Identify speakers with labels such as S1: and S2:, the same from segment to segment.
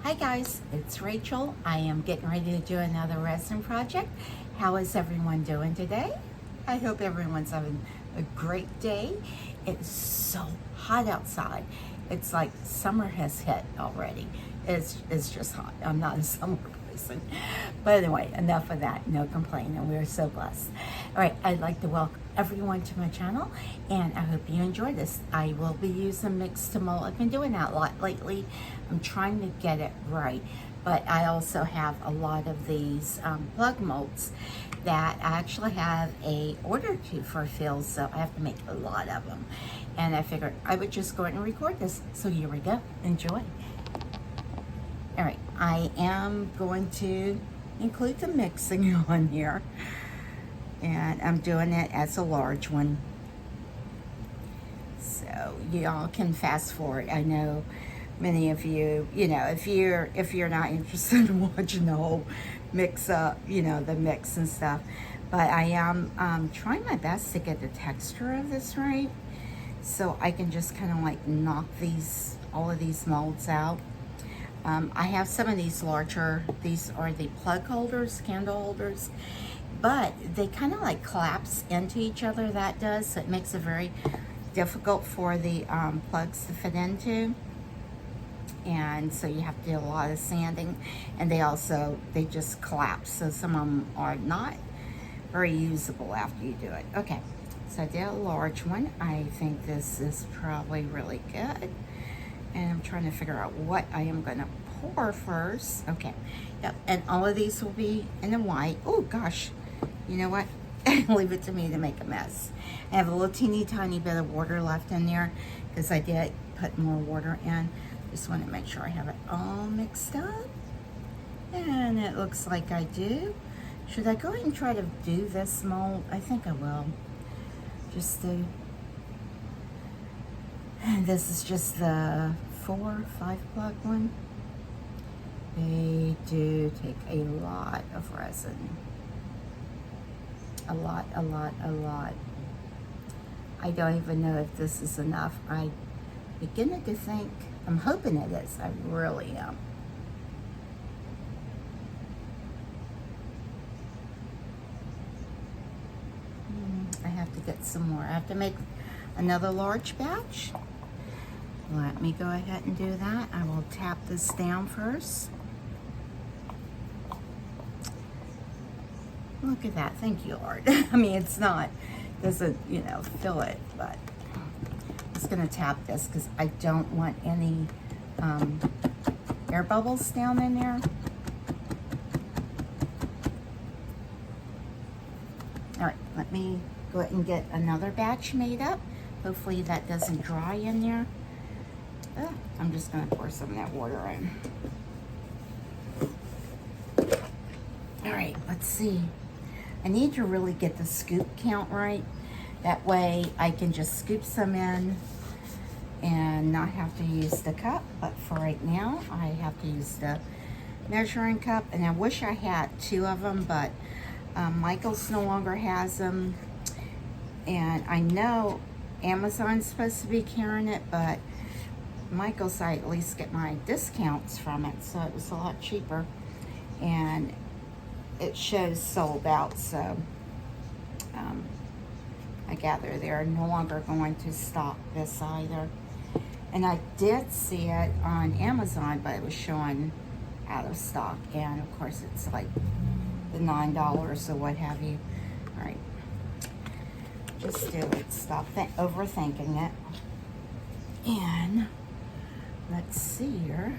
S1: Hi guys, it's Rachel. I am getting ready to do another resin project. How is everyone doing today? I hope everyone's having a great day. It's so hot outside. It's like summer has hit already. It's just hot. I'm not a summer person. But anyway, enough of that. No complaining. We're so blessed. All right, I'd like to welcome everyone to my channel, and I hope you enjoy this. I will be using Mix2Mold. I've been doing that a lot lately. I'm trying to get it right, but I also have a lot of these plug molds that I actually have a order to for fill, so I have to make a lot of them. And I figured I would just go ahead and record this. So here we go. Enjoy. All right, I am going to include the mixing on here, and I'm doing it as a large one, so y'all can fast forward. I know many of you, if you're not interested in watching the whole mix up, the mix and stuff, but I am trying my best to get the texture of this right, so I can just kind of like knock all of these molds out. I have some of these larger, these are the plug holders, candle holders, but they kind of like collapse into each other, that does, so it makes it very difficult for the plugs to fit into, and so you have to do a lot of sanding, and they just collapse, so some of them are not very usable after you do it. Okay, so I did a large one. I think this is probably really good, and I'm trying to figure out what I am going to pour first. Okay, yep, and all of these will be in the white. Oh gosh, you know what? Leave it to me to make a mess. I have a little teeny tiny bit of water left in there because I did put more water in. Just want to make sure I have it all mixed up, and it looks like I do. Should I go ahead and try to do this mold? I think I will. Just to, and this is just the 4-5 plug one. They do take a lot of resin. A lot. I don't even know if this is enough. I'm beginning to think, I'm hoping it is. I really am. I have to get some more. I have to make another large batch. Let me go ahead and do that. I will tap this down first. Look at that. Thank you, Lord. I mean, doesn't, fill it, but I'm just going to tap this because I don't want any air bubbles down in there. All right, let me go ahead and get another batch made up. Hopefully that doesn't dry in there. I'm just going to pour some of that water in. All right, let's see. I need to really get the scoop count right. That way I can just scoop some in and not have to use the cup. But for right now, I have to use the measuring cup. And I wish I had 2 of them, but Michael's no longer has them. And I know Amazon's supposed to be carrying it, but Michael's, I at least get my discounts from it, so it was a lot cheaper. And it shows sold out, so I gather they're no longer going to stock this either. And I did see it on Amazon, but it was showing out of stock, and of course it's like the $9 or what have you. All right, just do it. Stop overthinking it. And let's see here.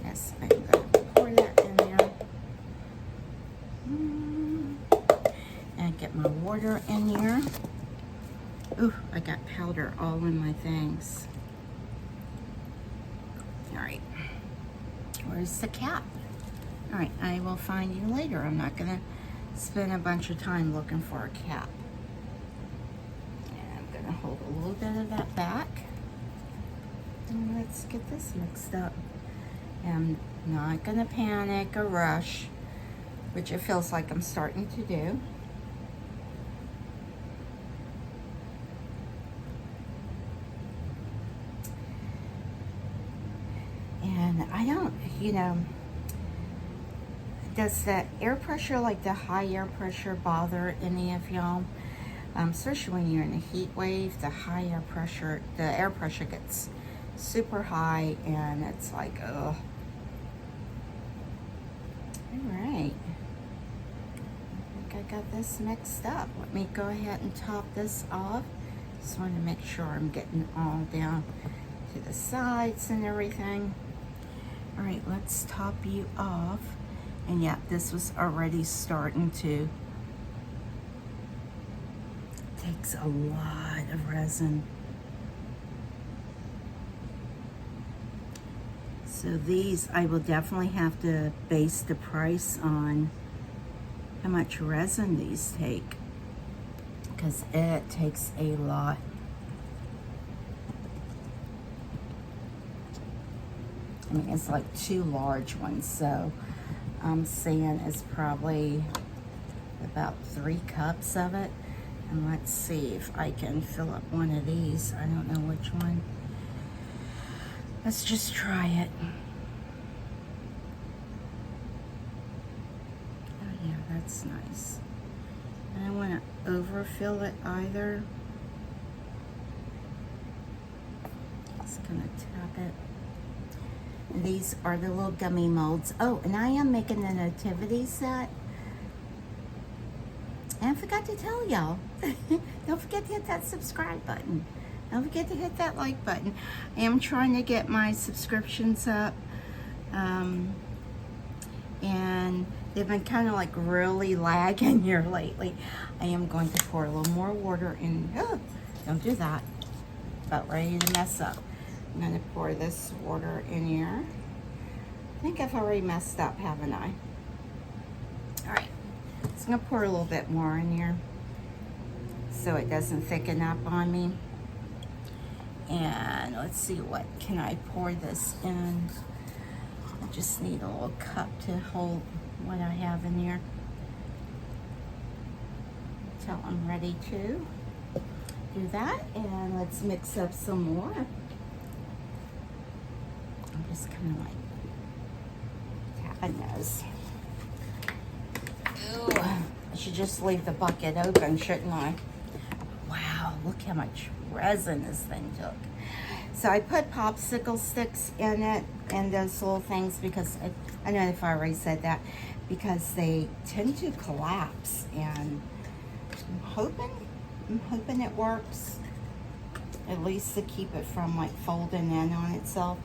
S1: Yes, I'm going to pour that in there. And get my water in here. Ooh, I got powder all in my things. All right, where's the cap? All right, I will find you later. I'm not gonna spend a bunch of time looking for a cap. And I'm gonna hold a little bit of that back. And let's get this mixed up. I'm not gonna panic or rush, which it feels like I'm starting to do. And I don't, you know, does the air pressure, like the high air pressure, bother any of y'all? Especially when you're in a heat wave, the air pressure gets super high, and it's like, ugh. All right. I think I got this mixed up. Let me go ahead and top this off. Just want to make sure I'm getting all down to the sides and everything. All right, let's top you off. And yeah, this was already starting to, takes a lot of resin. So these, I will definitely have to base the price on how much resin these take, because it takes a lot. I mean, it's like 2 large ones, so I'm saying it's probably about 3 cups of it. And let's see if I can fill up one of these. I don't know which one. Let's just try it. Oh yeah, that's nice. I don't want to overfill it either. Just gonna tap it. And these are the little gummy molds. Oh, and I am making the nativity set. And I forgot to tell y'all, don't forget to hit that subscribe button. Don't forget to hit that like button. I am trying to get my subscriptions up. And they've been kind of like really lagging here lately. I am going to pour a little more water in. Oh, don't do that. About ready to mess up. I'm going to pour this water in here. I think I've already messed up, haven't I? All right. So I'm going to pour a little bit more in here so it doesn't thicken up on me. And let's see, what can I pour this in? I just need a little cup to hold what I have in here until I'm ready to do that. And let's mix up some more. I'm just kind of like tapping those. Ooh, I should just leave the bucket open, shouldn't I? Wow, look how much resin this thing took. So I put popsicle sticks in it and those little things because I don't know if I already said that, because they tend to collapse, and I'm hoping it works, at least to keep it from like folding in on itself.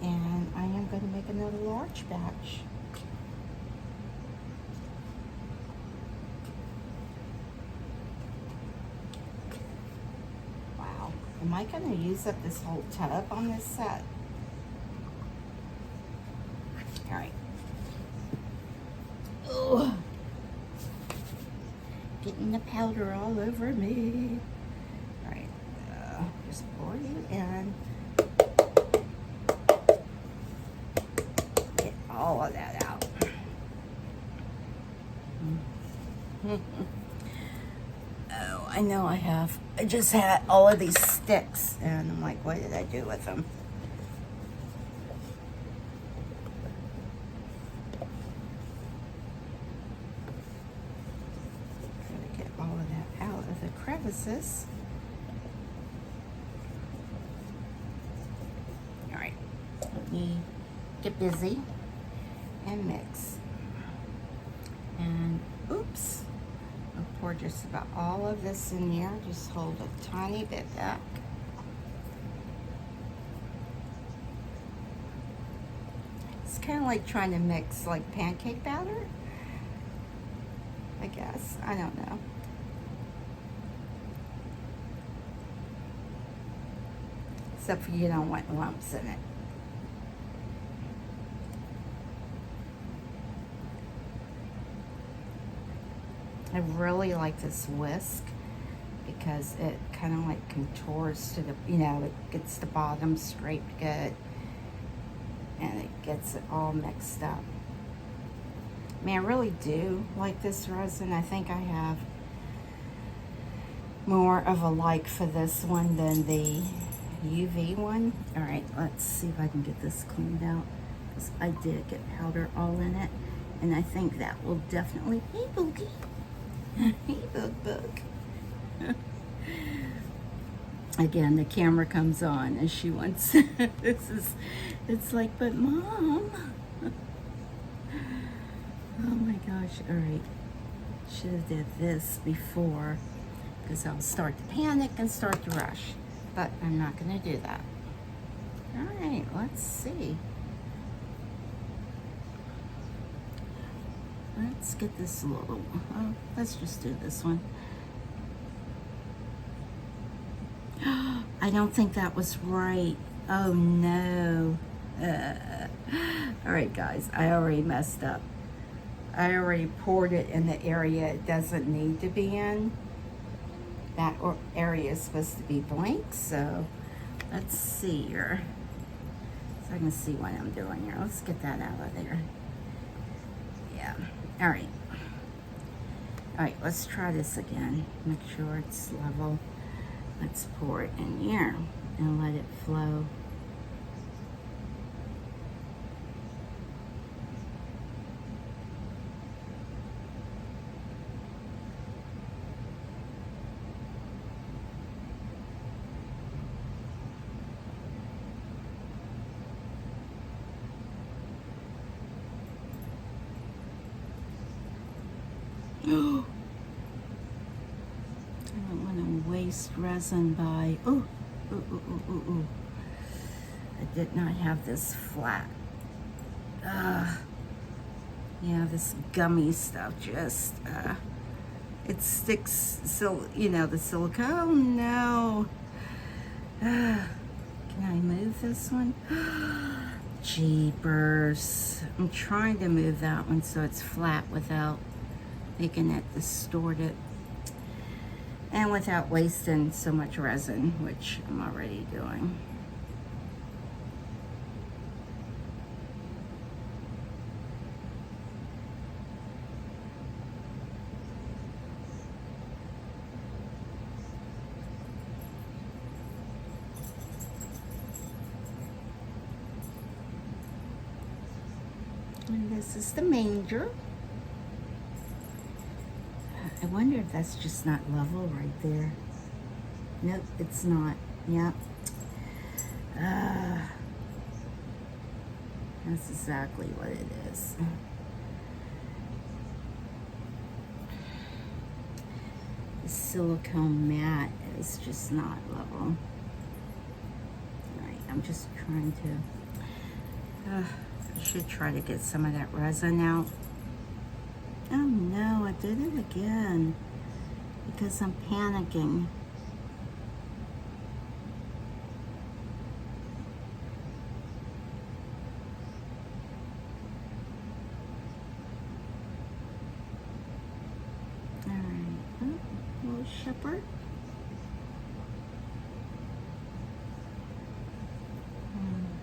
S1: And I am going to make another large batch. Wow, am I going to use up this whole tub on this set? All right. Ugh. Getting the powder all over me. All right, just pour you in. Get all of that out. Oh, I know I have. I just had all of these sticks, and I'm like, what did I do with them? All of that out of the crevices. All right, let me get busy and mix. And oops, I'll pour just about all of this in here. Just hold a tiny bit back. It's kind of like trying to mix like pancake batter, I guess. I don't know. Except for you don't want lumps in it. I really like this whisk because it kind of like contours to the, you know, it gets the bottom scraped good and it gets it all mixed up. I mean, I really do like this resin. I think I have more of a like for this one than the UV one. All right, let's see if I can get this cleaned out. because I did get powder all in it, and I think that will definitely, hey Boogie, hey Boog. Again, the camera comes on and she wants, it's like, but Mom. Oh my gosh, all right. Should have did this before, because I'll start to panic and start to rush, but I'm not gonna do that. All right, let's see. Let's get this little, oh, let's just do this one. I don't think that was right. Oh no. All right, guys, I already messed up. I already poured it in the area it doesn't need to be in. That area is supposed to be blank, so let's see here. So I can see what I'm doing here. Let's get that out of there. Yeah, all right. All right, let's try this again. Make sure it's level. Let's pour it in here and let it flow. I don't want to waste resin by, ooh. I did not have this flat. Yeah, this gummy stuff just, it sticks, so, you know, the silicone, no. Can I move this one? Jeepers. I'm trying to move that one so it's flat without making it distorted and without wasting so much resin, which I'm already doing. And this is the manger. I wonder if that's just not level right there. Nope, it's not. Yep. That's exactly what it is. The silicone mat is just not level. Alright, I'm just trying to... I should try to get some of that resin out. Oh no, I did it again because I'm panicking. All right, oh, little shepherd.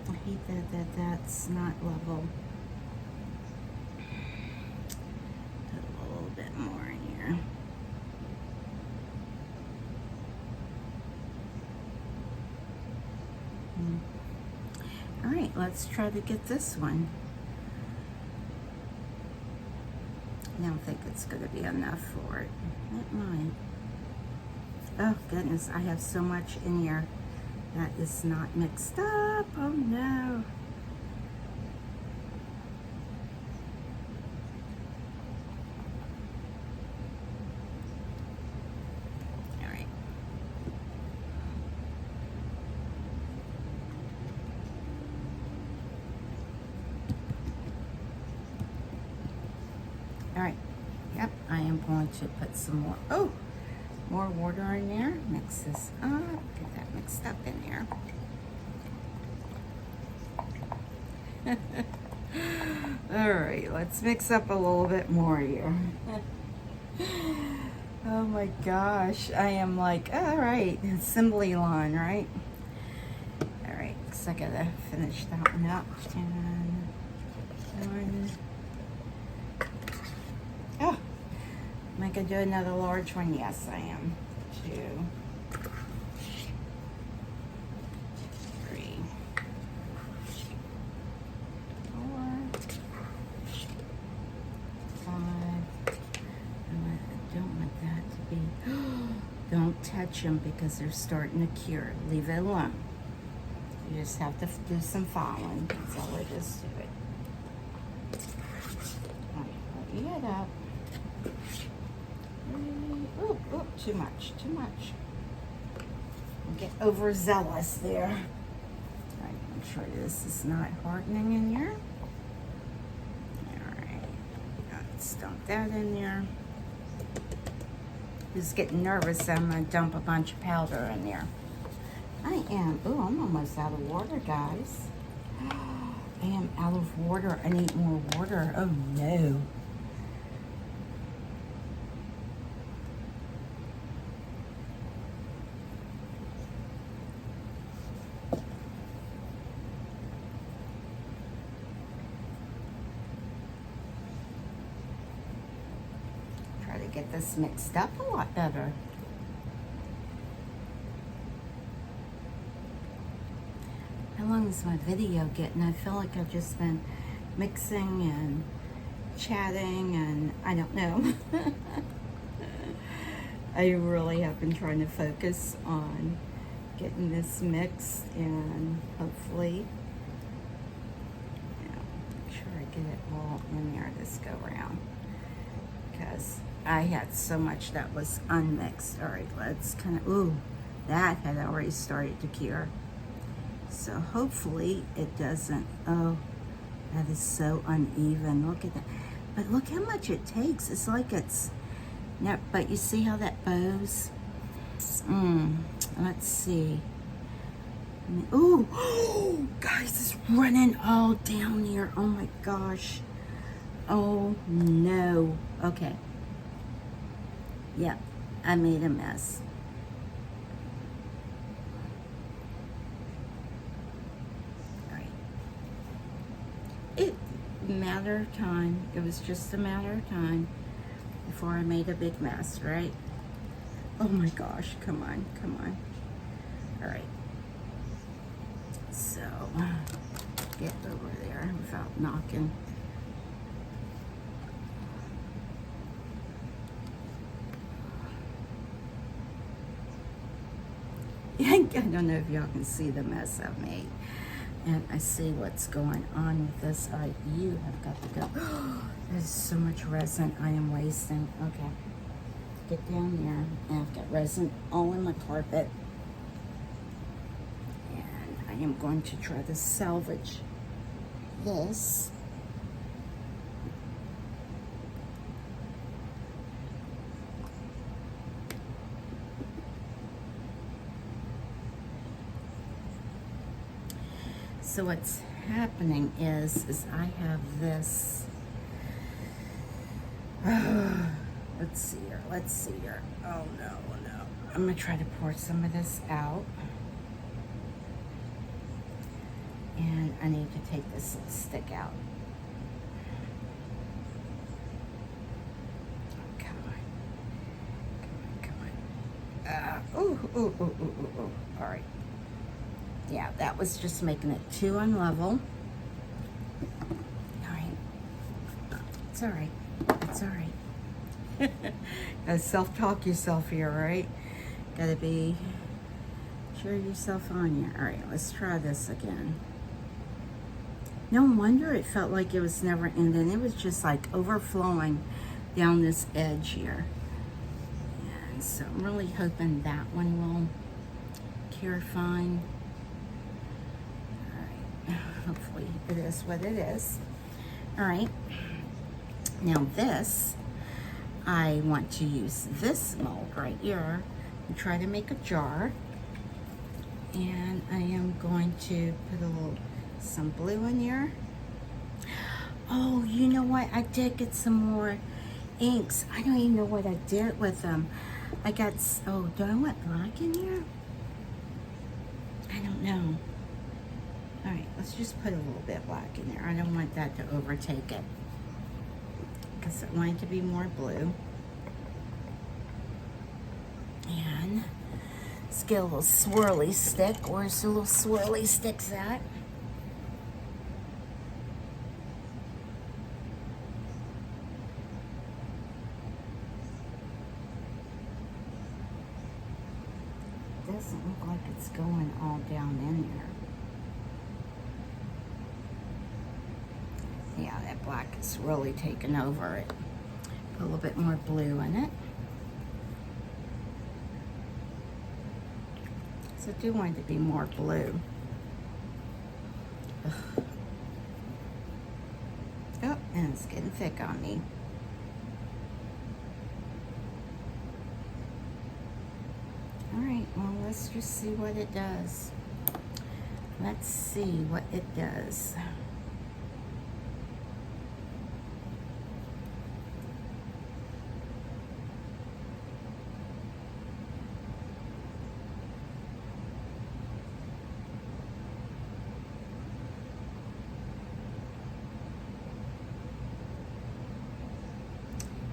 S1: I hate that's not level. Bit more in here. All right, let's try to get this one. I don't think it's going to be enough for it. It might. Oh goodness, I have so much in here that is not mixed up. Oh no. All right, yep, I am going to put some more, more water in there. Mix this up, get that mixed up in there. All right, let's mix up a little bit more here. Oh my gosh, I am like, all right, assembly line, right? All right, so I gotta finish that one up. 10, 1. Oh, am I gonna do another large one? Yes, I am. 2, 3, 4. touch them because they're starting to cure. Leave it alone. You just have to do some filing. That's all it is to it. All right, let it up. Oh, oh, too much, too much. Don't get overzealous there. All right, make sure this is not hardening in here. All right, let's dump that in there. Just getting nervous. I'm gonna dump a bunch of powder in there. I am. Oh, I'm almost out of water, guys. I am out of water. I need more water. Oh no. Try to get this mixed up a lot better. How long is my video getting? I feel like I've just been mixing and chatting and I don't know. I really have been trying to focus on getting this mixed and hopefully, make sure I get it all in there this go round because I had so much that was unmixed. All right, let's kind of, ooh, that had already started to cure. So hopefully it doesn't, oh, that is so uneven. Look at that. But look how much it takes. It's like it's, no, but you see how that bows? Let's see. Oh, guys, it's running all down here. Oh my gosh. Oh no. Okay. Yep, I made a mess. Matter of time. It was just a matter of time before I made a big mess, right? Oh my gosh, come on, come on. All right. So, get over there without knocking. I don't know if y'all can see the mess I've made. And I see what's going on with this. All right, you have got to go. There's so much resin I am wasting. Okay, get down there. And I've got resin all in my carpet. And I am going to try to salvage this. So what's happening is I have this, let's see here. Oh no. I'm gonna try to pour some of this out. And I need to take this little stick out. Come on. Ooh. All right. Yeah, that was just making it too unlevel. All right. It's all right. It's all right. Gotta self-talk yourself here, right? Gotta be cheer yourself on here. All right, let's try this again. No wonder it felt like it was never ending. It was just like overflowing down this edge here. And so I'm really hoping that one will cure fine. Hopefully it is what it is. All right, now this, I want to use this mold right here and try to make a jar. And I am going to put some blue in here. Oh, you know what? I did get some more inks. I don't even know what I did with them. I got, oh, do I want black in here? I don't know. All right, let's just put a little bit black in there. I don't want that to overtake it because I want it to be more blue. And let's get a little swirly stick. Where's the little swirly sticks at? doesn't look like it's going all down in there. Yeah, that black is really taking over it. Put a little bit more blue in it. So I do want it to be more blue. Ugh. Oh, and it's getting thick on me. All right, well, let's just see what it does. Let's see what it does.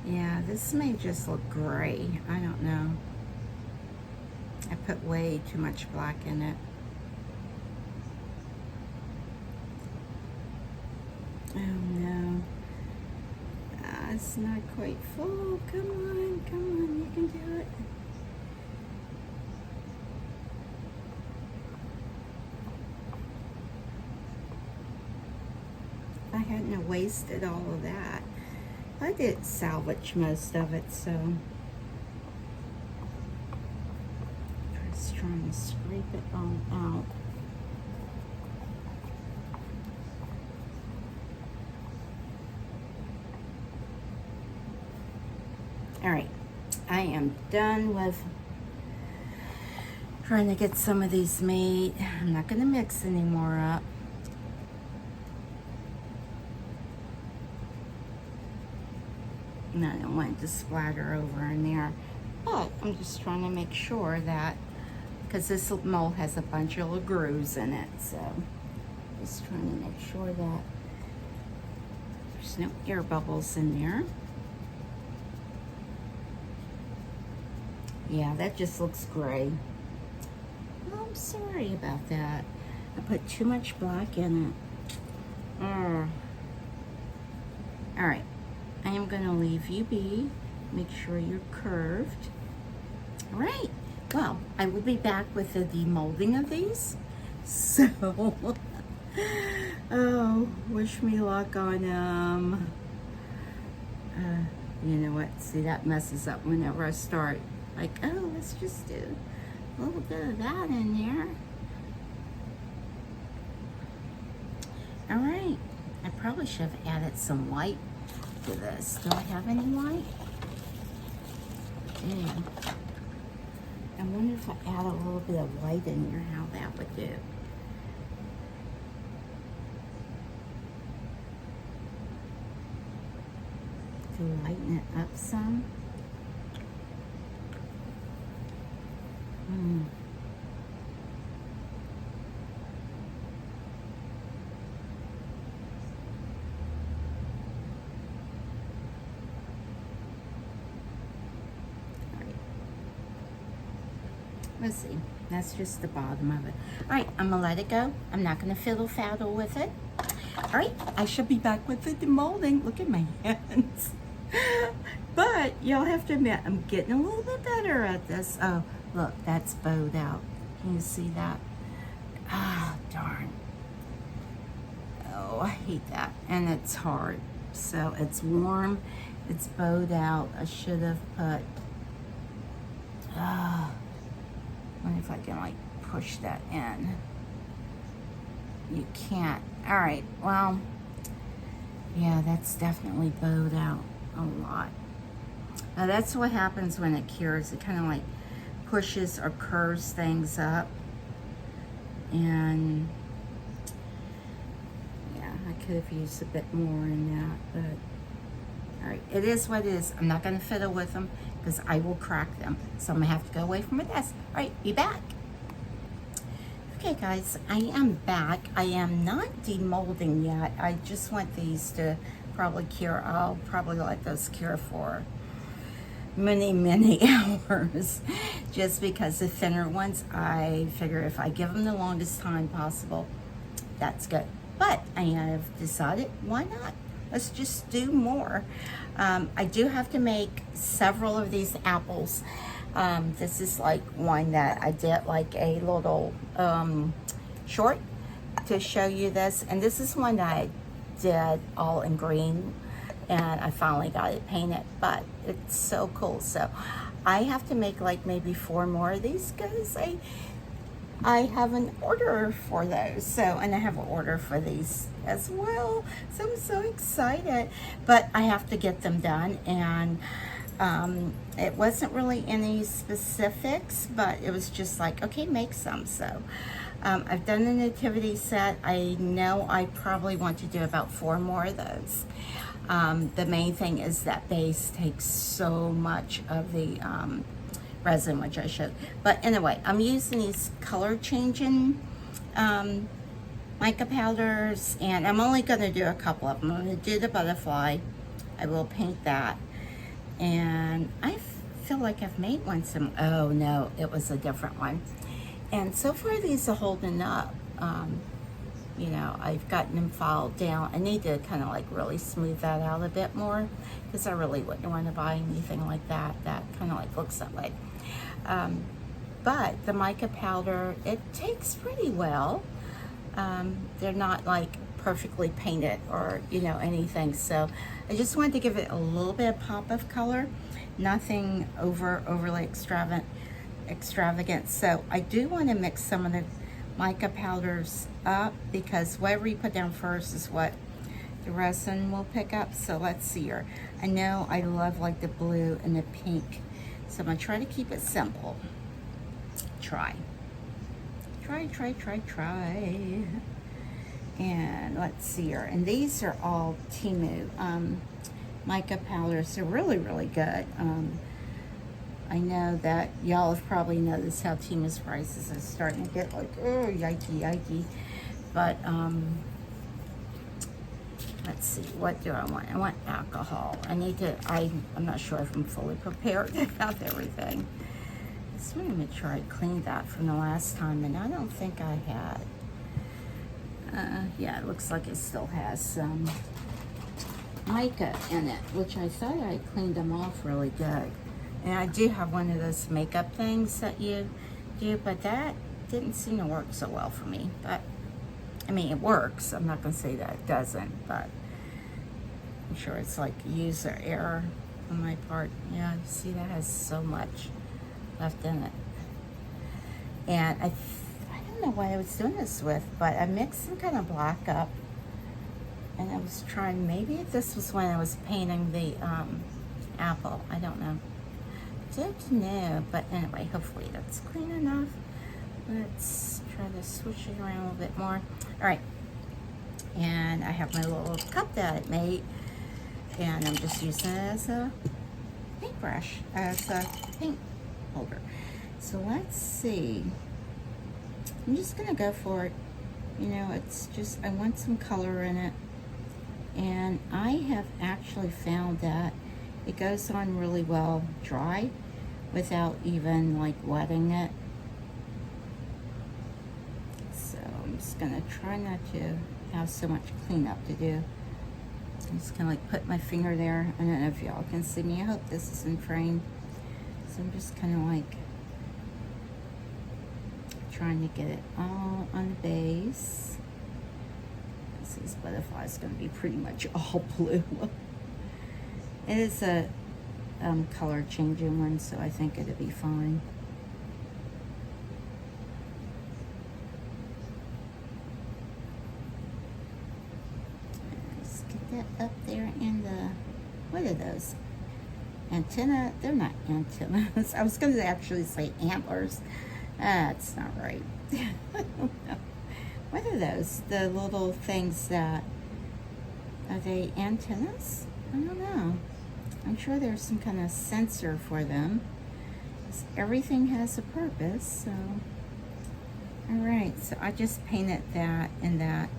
S1: Yeah, this may just look gray. I don't know. I put way too much black in it. Oh no. It's not quite full. Come on, you can do it. I hadn't wasted all of that. I did salvage most of it, so just trying to scrape it all out. All right, I am done with trying to get some of these made. I'm not going to mix any more up. And I don't want it to splatter over in there, but I'm just trying to make sure that, because this mold has a bunch of little grooves in it, so just trying to make sure that there's no air bubbles in there. Yeah, that just looks gray. Oh, I'm sorry about that. I put too much black in it. All right. I am going to leave you be. Make sure you're curved. All right. Well, I will be back with the demolding of these. So, oh, wish me luck on them. You know what? See, that messes up whenever I start. Like, oh, let's just do a little bit of that in there. All right. I probably should have added some white to this. Do I have any white? Yeah. I wonder if I add a little bit of white in here, how that would do. To lighten it up some. Let's see. That's just the bottom of it. All right, I'm gonna let it go. I'm not gonna fiddle faddle with it. All right, I shall be back with the demolding. Look at my hands. But y'all have to admit, I'm getting a little bit better at this. Oh, look, that's bowed out. Can you see that? Ah, darn. Oh, I hate that. And it's hard. So it's warm. It's bowed out. I should have put... I wonder if I can like push that in. You can't. All right, well, yeah, that's definitely bowed out a lot. Now that's what happens when it cures. It kind of like pushes or curves things up. And yeah, I could have used a bit more in that, but all right, it is what it is. I'm not gonna fiddle with them because I will crack them. So I'm gonna have to go away from my desk. All right, be back. Okay guys, I am back. I am not demolding yet. I just want these to probably cure. I'll probably let those cure for many hours, just because the thinner ones, I figure if I give them the longest time possible, that's good. But I have decided, why not? let's just do more. I do have to make several of these apples. This is like one that I did like a little short to show you this, and this is one that I did all in green, and I finally got it painted, but it's so cool. So I have to make like maybe 4 more of these because I have an order for those. So, and I have an order for these as well. So I'm so excited, but I have to get them done. And it wasn't really any specifics, but it was just like, okay, make some. So I've done the nativity set. I know I probably want to do about 4 more of those. The main thing is that base takes so much of the resin, which I showed. But anyway, I'm using these color changing mica powders, and I'm only going to do a couple of them. I'm going to do the butterfly. I will paint that. And I feel like I've made one oh no, it was a different one. And so far these are holding up. You know, I've gotten them filed down. I need to kind of like really smooth that out a bit more, because I really wouldn't want to buy anything like that kind of like looks that way. But the mica powder, it takes pretty well. They're not like perfectly painted or, you know, anything. So I just wanted to give it a little bit of pop of color, nothing overly extravagant. So I do want to mix some of the mica powders up, because whatever you put down first is what the resin will pick up. So let's see here. I know I love like the blue and the pink, so I'm gonna try to keep it simple. Try. And let's see here. And these are all Temu mica powders. They're really good. I know that y'all have probably noticed how Temu's prices are starting to get like, oh, yikey. But let's see, what do I want? I want alcohol. I'm not sure if I'm fully prepared about everything. Just want to make sure I cleaned that from the last time, and I don't think I had. Yeah, it looks like it still has some mica in it, which I thought I cleaned them off really good. And I do have one of those makeup things that you do, but that didn't seem to work so well for me. But, I mean, it works. I'm not going to say that it doesn't, but I'm sure it's like user error on my part. Yeah, you see that has so much left in it. And I don't know why I was doing this with, but I mixed some kind of black up. And I was trying, maybe this was when I was painting the apple. I don't know. Don't know, but anyway, hopefully that's clean enough. Let's try to switch it around a little bit more. All right, and I have my little cup that I made, and I'm just using it as a paintbrush, as a paint holder. So let's see. I'm just gonna go for it. You know, it's just, I want some color in it, and I have actually found that it goes on really well dry without even like wetting it. So I'm just gonna try not to have so much cleanup to do. I'm just gonna like put my finger there. I don't know if y'all can see me. I hope this is in frame. So I'm just kind of like trying to get it all on the base. This butterfly is gonna be pretty much all blue. It is a color changing one, so I think it'll be fine. Let's get that up there in the, what are those? Antenna? They're not antennas. I was going to actually say antlers. That's not right. I don't know. What are those? The little things that, are they antennas? I don't know. I'm sure there's some kind of sensor for them. Everything has a purpose, so. All right, so I just painted that in that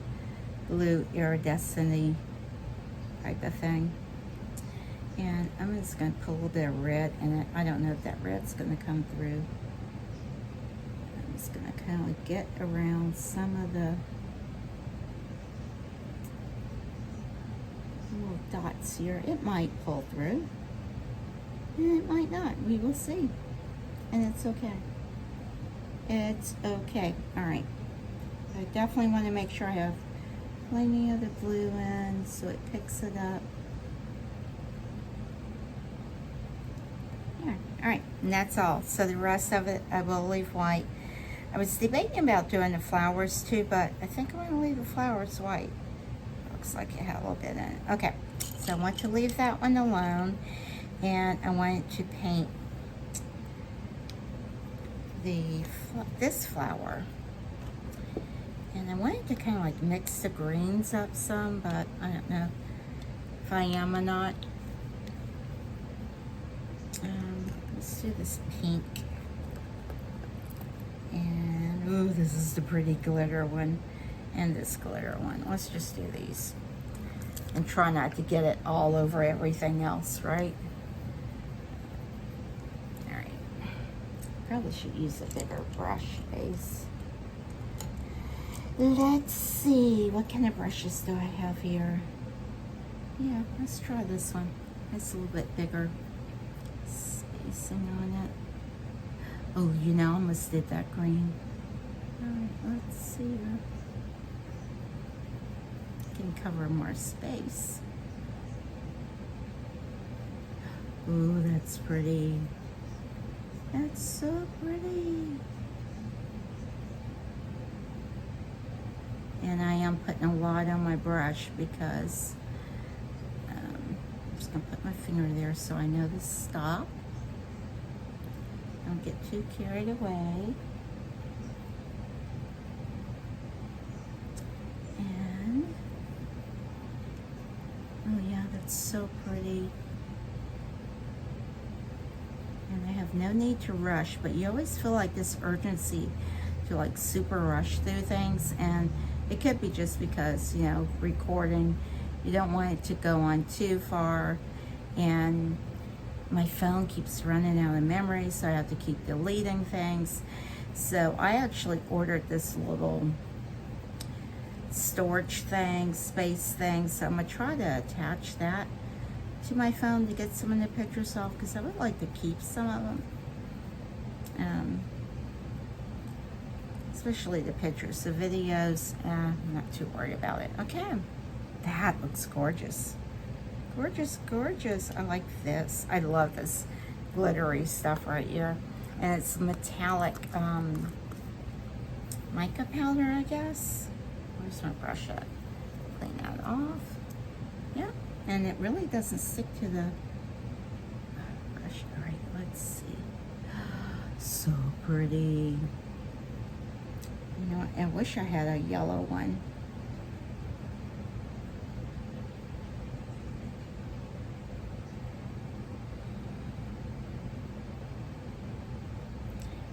S1: blue iridescent type of thing. And I'm just gonna put a little bit of red in it. I don't know if that red's gonna come through. I'm just gonna kind of like get around some of the dots here. It might pull through, and it might not. We will see. And it's okay. It's okay. All right. I definitely want to make sure I have plenty of the blue in so it picks it up. There. All right, and that's all. So the rest of it I will leave white. I was debating about doing the flowers too, but I think I'm going to leave the flowers white. Looks like it had a little bit in it. Okay, so I want to leave that one alone, and I wanted to paint this flower. And I wanted to kind of like mix the greens up some, but I don't know if I am or not. Let's do this pink. And, ooh, this is the pretty glitter one. And this glitter one. Let's just do these. And try not to get it all over everything else, right? Alright. Probably should use a bigger brush base. Let's see. What kind of brushes do I have here? Yeah, let's try this one. It's a little bit bigger. Spacing on it. Oh, you know, I almost did that green. Alright, let's see. Can cover more space. Ooh, that's pretty. That's so pretty. And I am putting a lot on my brush because I'm just going to put my finger there so I know to stop. Don't get too carried away. And, oh yeah, that's so pretty. And I have no need to rush, but you always feel like this urgency to like super rush through things, and it could be just because, you know, recording, you don't want it to go on too far, and my phone keeps running out of memory, so I have to keep deleting things. So I actually ordered this little storage thing, space thing, so I'm gonna try to attach that to my phone to get some of the pictures off, because I would like to keep some of them. Especially the pictures. The videos, I'm not too worried about it. Okay, that looks gorgeous. Gorgeous, gorgeous. I like this. I love this glittery stuff right here. And it's metallic mica powder, I guess. Where's my brush at? Clean that off. Yeah, and it really doesn't stick to the brush. All right, let's see. So pretty. You know, I wish I had a yellow one.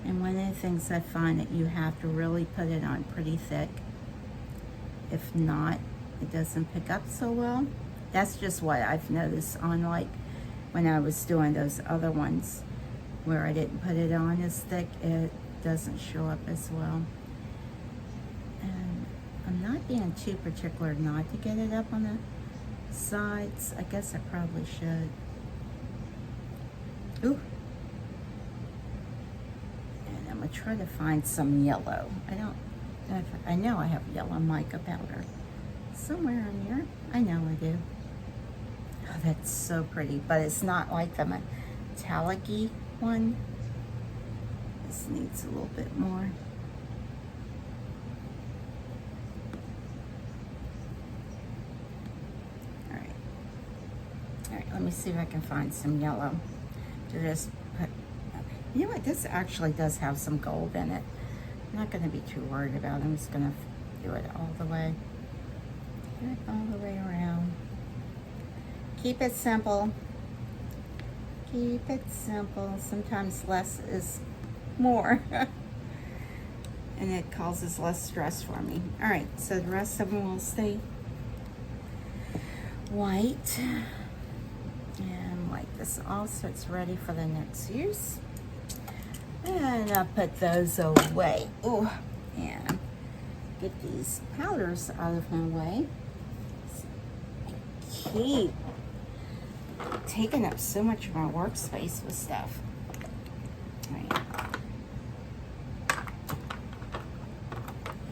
S1: And one of the things I find that you have to really put it on pretty thick. If not, it doesn't pick up so well. That's just what I've noticed on, like, when I was doing those other ones where I didn't put it on as thick, it doesn't show up as well. And I'm not being too particular not to get it up on the sides. I guess I probably should. Ooh. And I'm gonna try to find some yellow. I know I have yellow mica powder somewhere in here. I know I do. Oh, that's so pretty, but it's not like the metallic-y one. This needs a little bit more. All right, let me see if I can find some yellow to just put. You know what, this actually does have some gold in it. I'm not gonna be too worried about it. I'm just gonna do it all the way. Do it all the way around. Keep it simple. Keep it simple. Sometimes less is more. And it causes less stress for me. All right, so the rest of them will stay white. And wipe this off so it's ready for the next use. And I'll put those away. Ooh, and get these powders out of my way. keep taking up so much of my workspace with stuff. Right.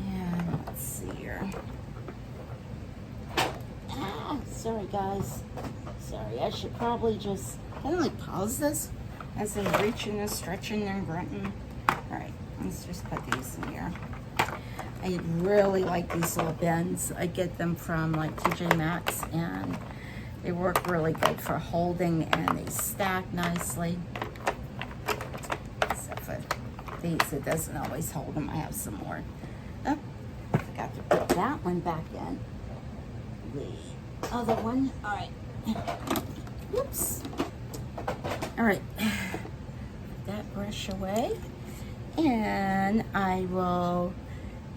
S1: And let's see here. Sorry guys. Sorry, I should probably just kind of like pause this as I'm reaching and stretching and grunting. Alright, let's just put these in here. I really like these little bins. I get them from like TJ Maxx, and they work really good for holding, and they stack nicely. Except for these, it doesn't always hold them. I have some more. Oh, I forgot to put that one back in. The other one. Alright. Whoops. Alright. That brush away. And I will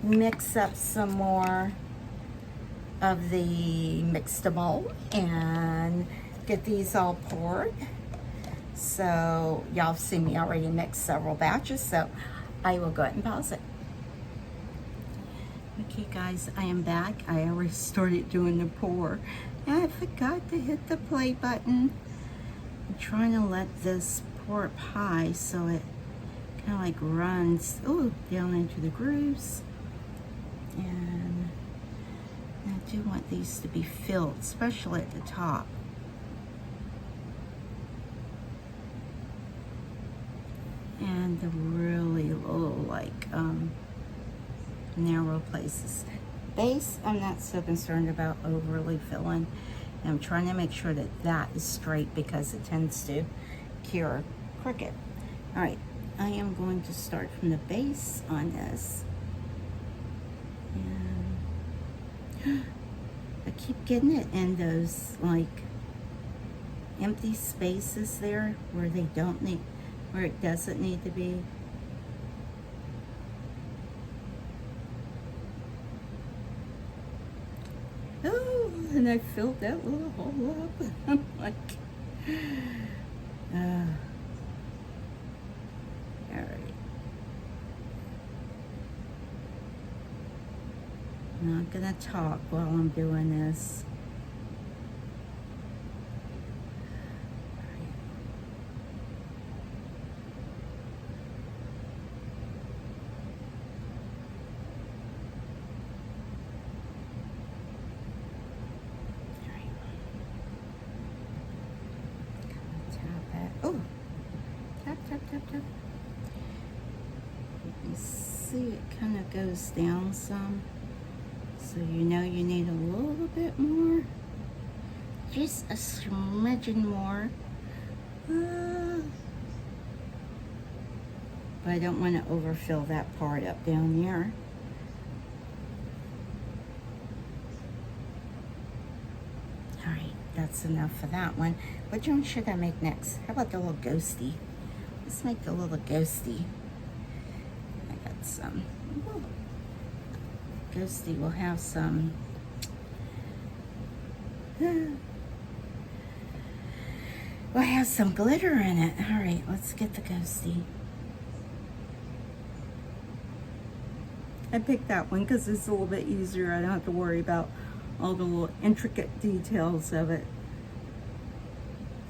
S1: mix up some more of the Mix2Mold and get these all poured. So y'all have seen me already mix several batches, so I will go ahead and pause it. Okay guys, I am back. I already started doing the pour. And I forgot to hit the play button. I'm trying to let this pour up high so it kind of like runs down into the grooves. And I do want these to be filled, especially at the top. And the really little like narrow places. Base, I'm not so concerned about overly filling. And I'm trying to make sure that that is straight because it tends to cure crooked. All right, I am going to start from the base on this. And I keep getting it in those like empty spaces there where they don't need, where it doesn't need to be. Oh, and I filled that little hole up. I'm like, all right. I'm not gonna talk while I'm doing this. Oh, tap, tap, tap, tap. You see it kind of goes down some. So you know you need a little bit more. Just a smidgen more. But I don't want to overfill that part up down here. Alright, that's enough for that one. Which one should I make next? How about the little ghosty? Let's make the little ghosty. I got some. Ooh. Ghosty will have some. We'll have some glitter in it. Alright, let's get the ghosty. I picked that one because it's a little bit easier. I don't have to worry about all the little intricate details of it.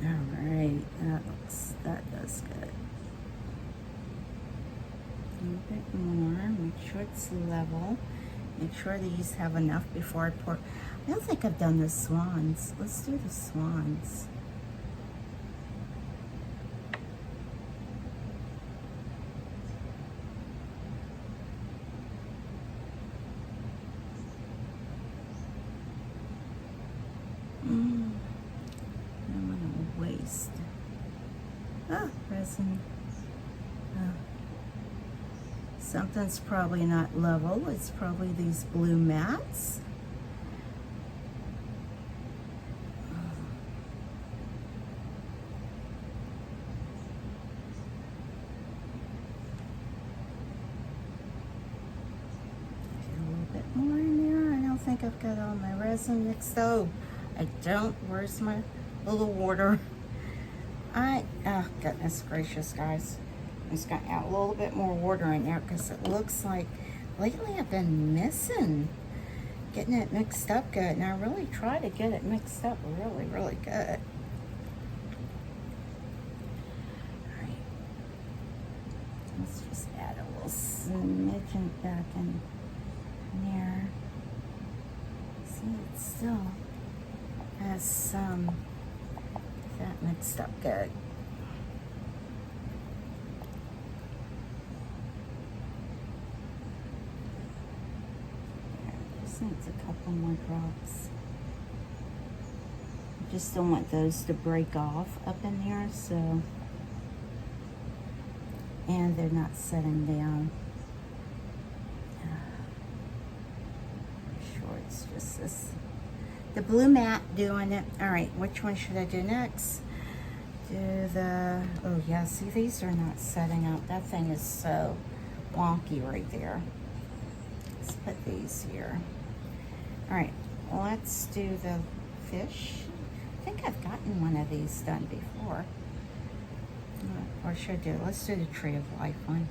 S1: Alright, that does good. A little bit more, make sure it's level. Make sure these have enough before I pour. I don't think I've done the swans. Let's do the swans. Resin. Something's probably not level. It's probably these blue mats. Get a little bit more in there. I don't think I've got all my resin mixed. Oh, I don't. Where's my little water? Oh goodness gracious, guys. I'm just gonna add a little bit more water in there because it looks like lately I've been getting getting it mixed up good. And I really try to get it mixed up really, really good. Alright. Let's just add a little smidgen back in there. See, it still has some that mixed up good. Needs a couple more drops. I just don't want those to break off up in there, so, and they're not setting down. I'm sure it's just this, the blue mat doing it. All right, which one should I do next? Do the, oh yeah, see, these are not setting up. That thing is so wonky right there. Let's put these here. All right, let's do the fish. I think I've gotten one of these done before. Or should I do, let's do the Tree of Life one.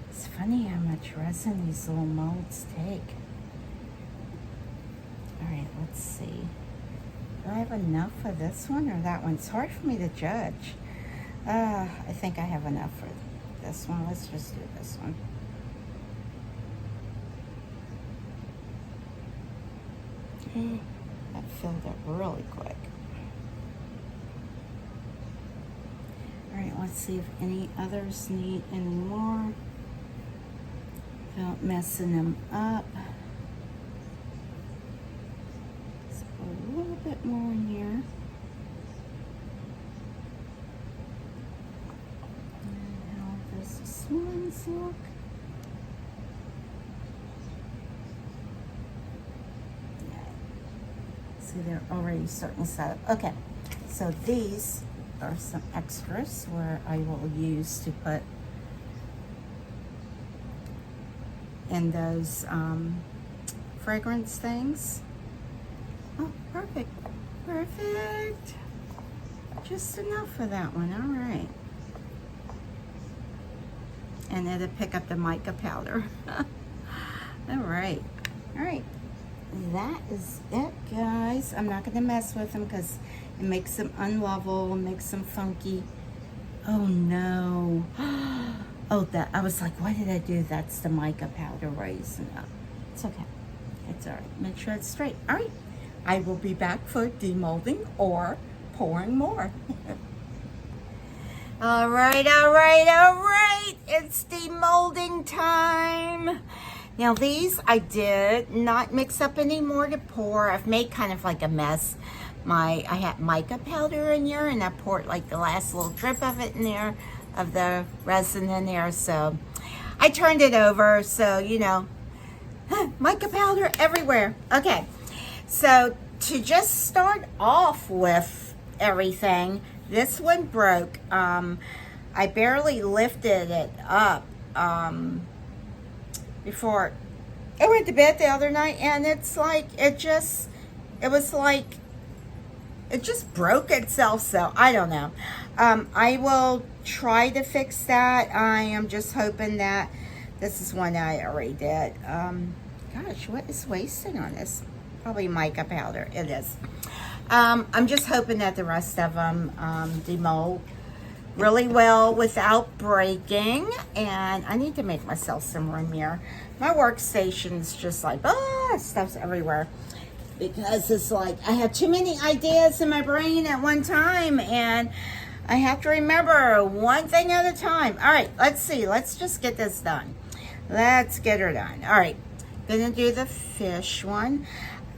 S1: It's funny how much resin these little molds take. All right, let's see. Do I have enough for this one or that one? It's hard for me to judge. I think I have enough for this one. Let's just do this one. That filled up really quick. All right, let's see if any others need any more without messing them up. Let's put a little bit more in here. And how does this one's look? See, they're already starting to set up. Okay, so these are some extras where I will use to put in those fragrance things. Oh, perfect. Perfect. Just enough for that one. All right. And it'll pick up the mica powder. All right. All right. That is it, guys. I'm not going to mess with them because it makes them unlevel, makes them funky. Oh no. Oh, that, I was like, what did I do? That's the mica powder raising up. It's okay. It's all right. Make sure it's straight. All right. I will be back for demolding or pouring more. All right, all right, all right. It's demolding time. Now these I did not mix up anymore to pour. I've made kind of like a mess. I had mica powder in here and I poured like the last little drip of it in there, of the resin in there. So I turned it over, so you know, mica powder everywhere. Okay, so to just start off with everything, this one broke. I barely lifted it up before I went to bed the other night, and it's like it just broke itself. So I don't know. I will try to fix that. I am just hoping that this is one I already did. Gosh, what is wasted on this? Probably mica powder. It is. I'm just hoping that the rest of them demold really well without breaking. And I need to make myself some room here. My workstation's just like, stuff's everywhere. Because it's like, I have too many ideas in my brain at one time. And I have to remember one thing at a time. All right, let's see. Let's just get this done. Let's get her done. All right, gonna do the fish one.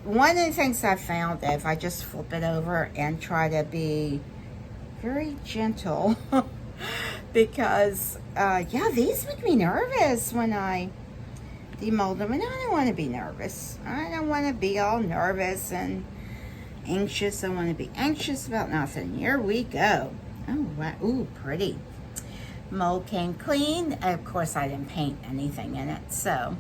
S1: One of the things I found, that if I just flip it over and try to be very gentle, because, yeah, these make me nervous when I demold them, and I don't want to be nervous. I don't want to be all nervous and anxious. I want to be anxious about nothing. Here we go. Oh, wow. Ooh, pretty. mold came clean. Of course, I didn't paint anything in it, so.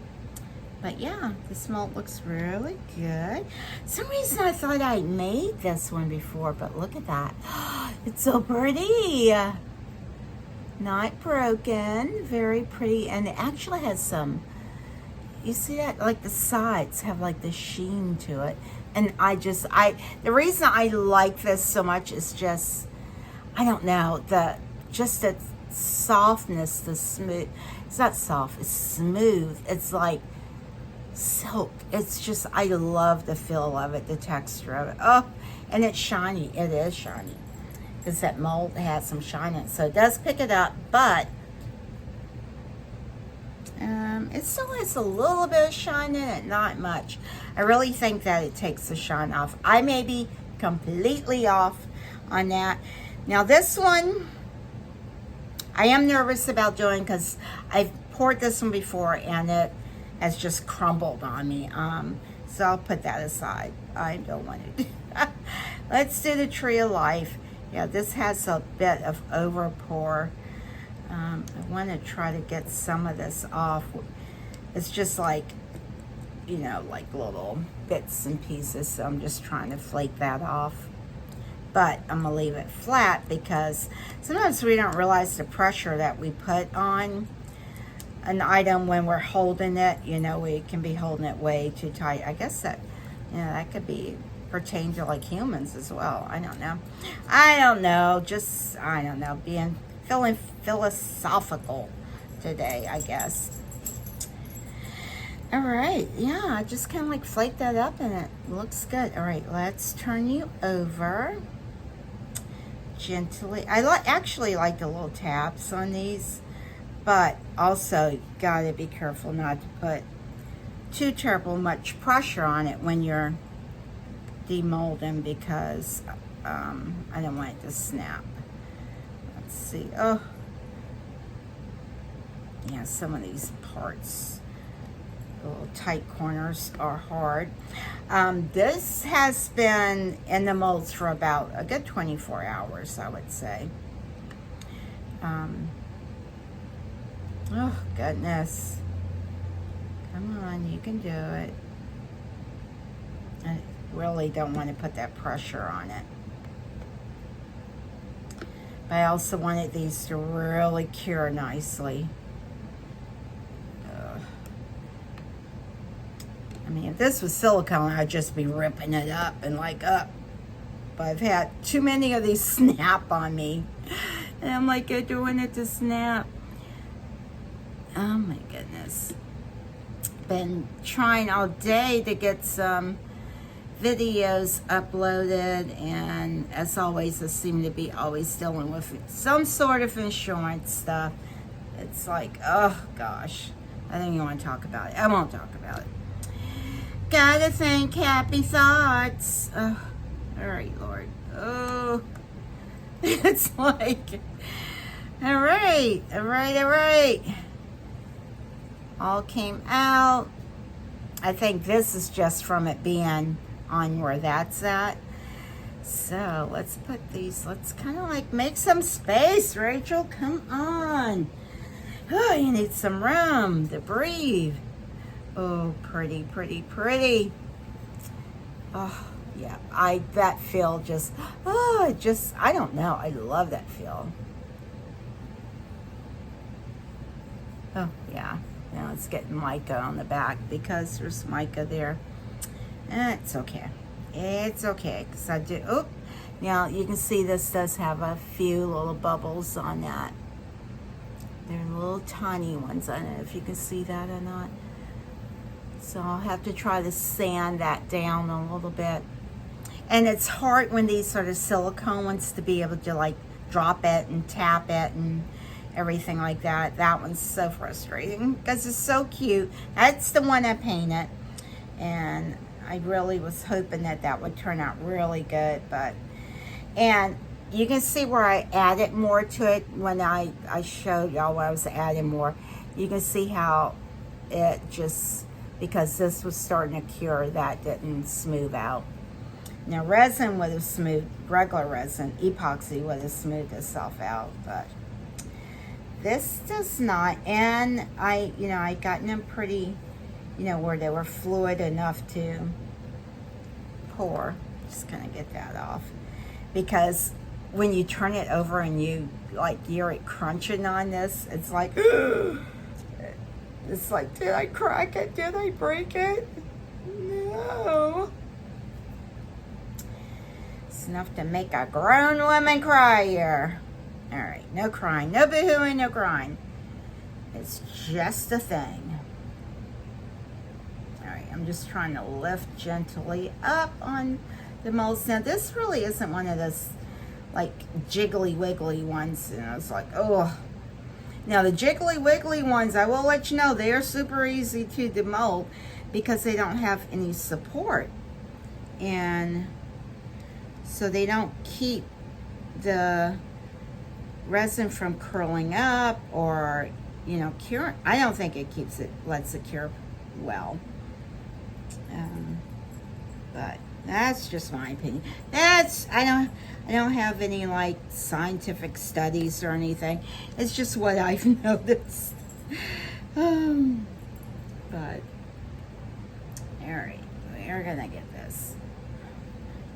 S1: But yeah, this mold looks really good. Some reason I thought I made this one before, but look at that. It's so pretty. Not broken, very pretty, and it actually has some, you see that, like the sides have like the sheen to it. And the reason I like this so much is just, I don't know, the softness, the smooth, it's not soft, it's smooth. It's like silk. It's just, I love the feel of it, the texture of it. Oh, and it's shiny. It is shiny because that mold has some shine in it, so it does pick it up, but it still has a little bit of shine in it, not much. I really think that it takes the shine off. I may be completely off on that. Now this one, I am nervous about doing because I've poured this one before and it has just crumbled on me. So I'll put that aside. I don't want it. Let's do the Tree of Life. Yeah, this has a bit of over pour. I want to try to get some of this off. It's just like, you know, like little bits and pieces. So I'm just trying to flake that off. But I'm going to leave it flat because sometimes we don't realize the pressure that we put on an item when we're holding it. You know, we can be holding it way too tight. I guess that, you know, that could be pertain to like humans as well. I don't know. Just, I don't know, feeling philosophical today, I guess. All right, yeah, I just kind of like flake that up and it looks good. All right, let's turn you over gently. I actually like the little taps on these, but also gotta be careful not to put too terrible much pressure on it when you're demolding because I don't want it to snap. Let's see. Oh, yeah, some of these parts, the little tight corners are hard. This has been in the molds for about a good 24 hours, I would say. Oh, goodness. Come on, you can do it. I really don't want to put that pressure on it. But I also wanted these to really cure nicely. I mean, if this was silicone, I'd just be ripping it up and like up. But I've had too many of these snap on me. And I'm like, I don't want it to snap. Oh my goodness. Been trying all day to get some videos uploaded, and as always, I seem to be always dealing with some sort of insurance stuff. It's like, oh gosh, I don't even want to talk about it. I won't talk about it. Gotta think happy thoughts. Oh, all right, Lord. Oh, it's like, all right. All came out. I think this is just from it being on where that's at. So let's put these, let's kind of like make some space, Rachel. Come on. Oh, you need some room to breathe. Oh, pretty. Oh, yeah. That feel just, I don't know. I love that feel. Oh, yeah. Now it's getting mica on the back because there's mica there. It's okay. It's okay. Because I do, oh, now you can see this does have a few little bubbles on that. They're little tiny ones. I don't know if you can see that or not. So I'll have to try to sand that down a little bit. And it's hard when these sort of silicone ones to be able to like drop it and tap it and everything like that. That one's so frustrating because it's so cute. That's the one I painted, and I really was hoping that that would turn out really good. But, and you can see where I added more to it when I showed y'all where I was adding more. You can see how it just, because this was starting to cure, that didn't smooth out. Now resin would have smoothed, regular resin, epoxy would have smoothed itself out, but This does not, and I gotten them pretty, where they were fluid enough to pour. Just gonna get that off, because when you turn it over and you hear it crunching on this, it's like, it's like, did I crack it? Did I break it? No. It's enough to make a grown woman cry here. All right, no crying, no boo-hooing, no crying. It's just a thing. All right, I'm just trying to lift gently up on the molds. Now, this really isn't one of those like jiggly wiggly ones. And I was like, oh. Now, the jiggly wiggly ones, I will let you know, they are super easy to demold because they don't have any support. And so they don't keep the resin from curling up or, cure. I don't think it lets it cure well. But that's just my opinion. I don't have any like scientific studies or anything. It's just what I've noticed. But all right, we're gonna get this.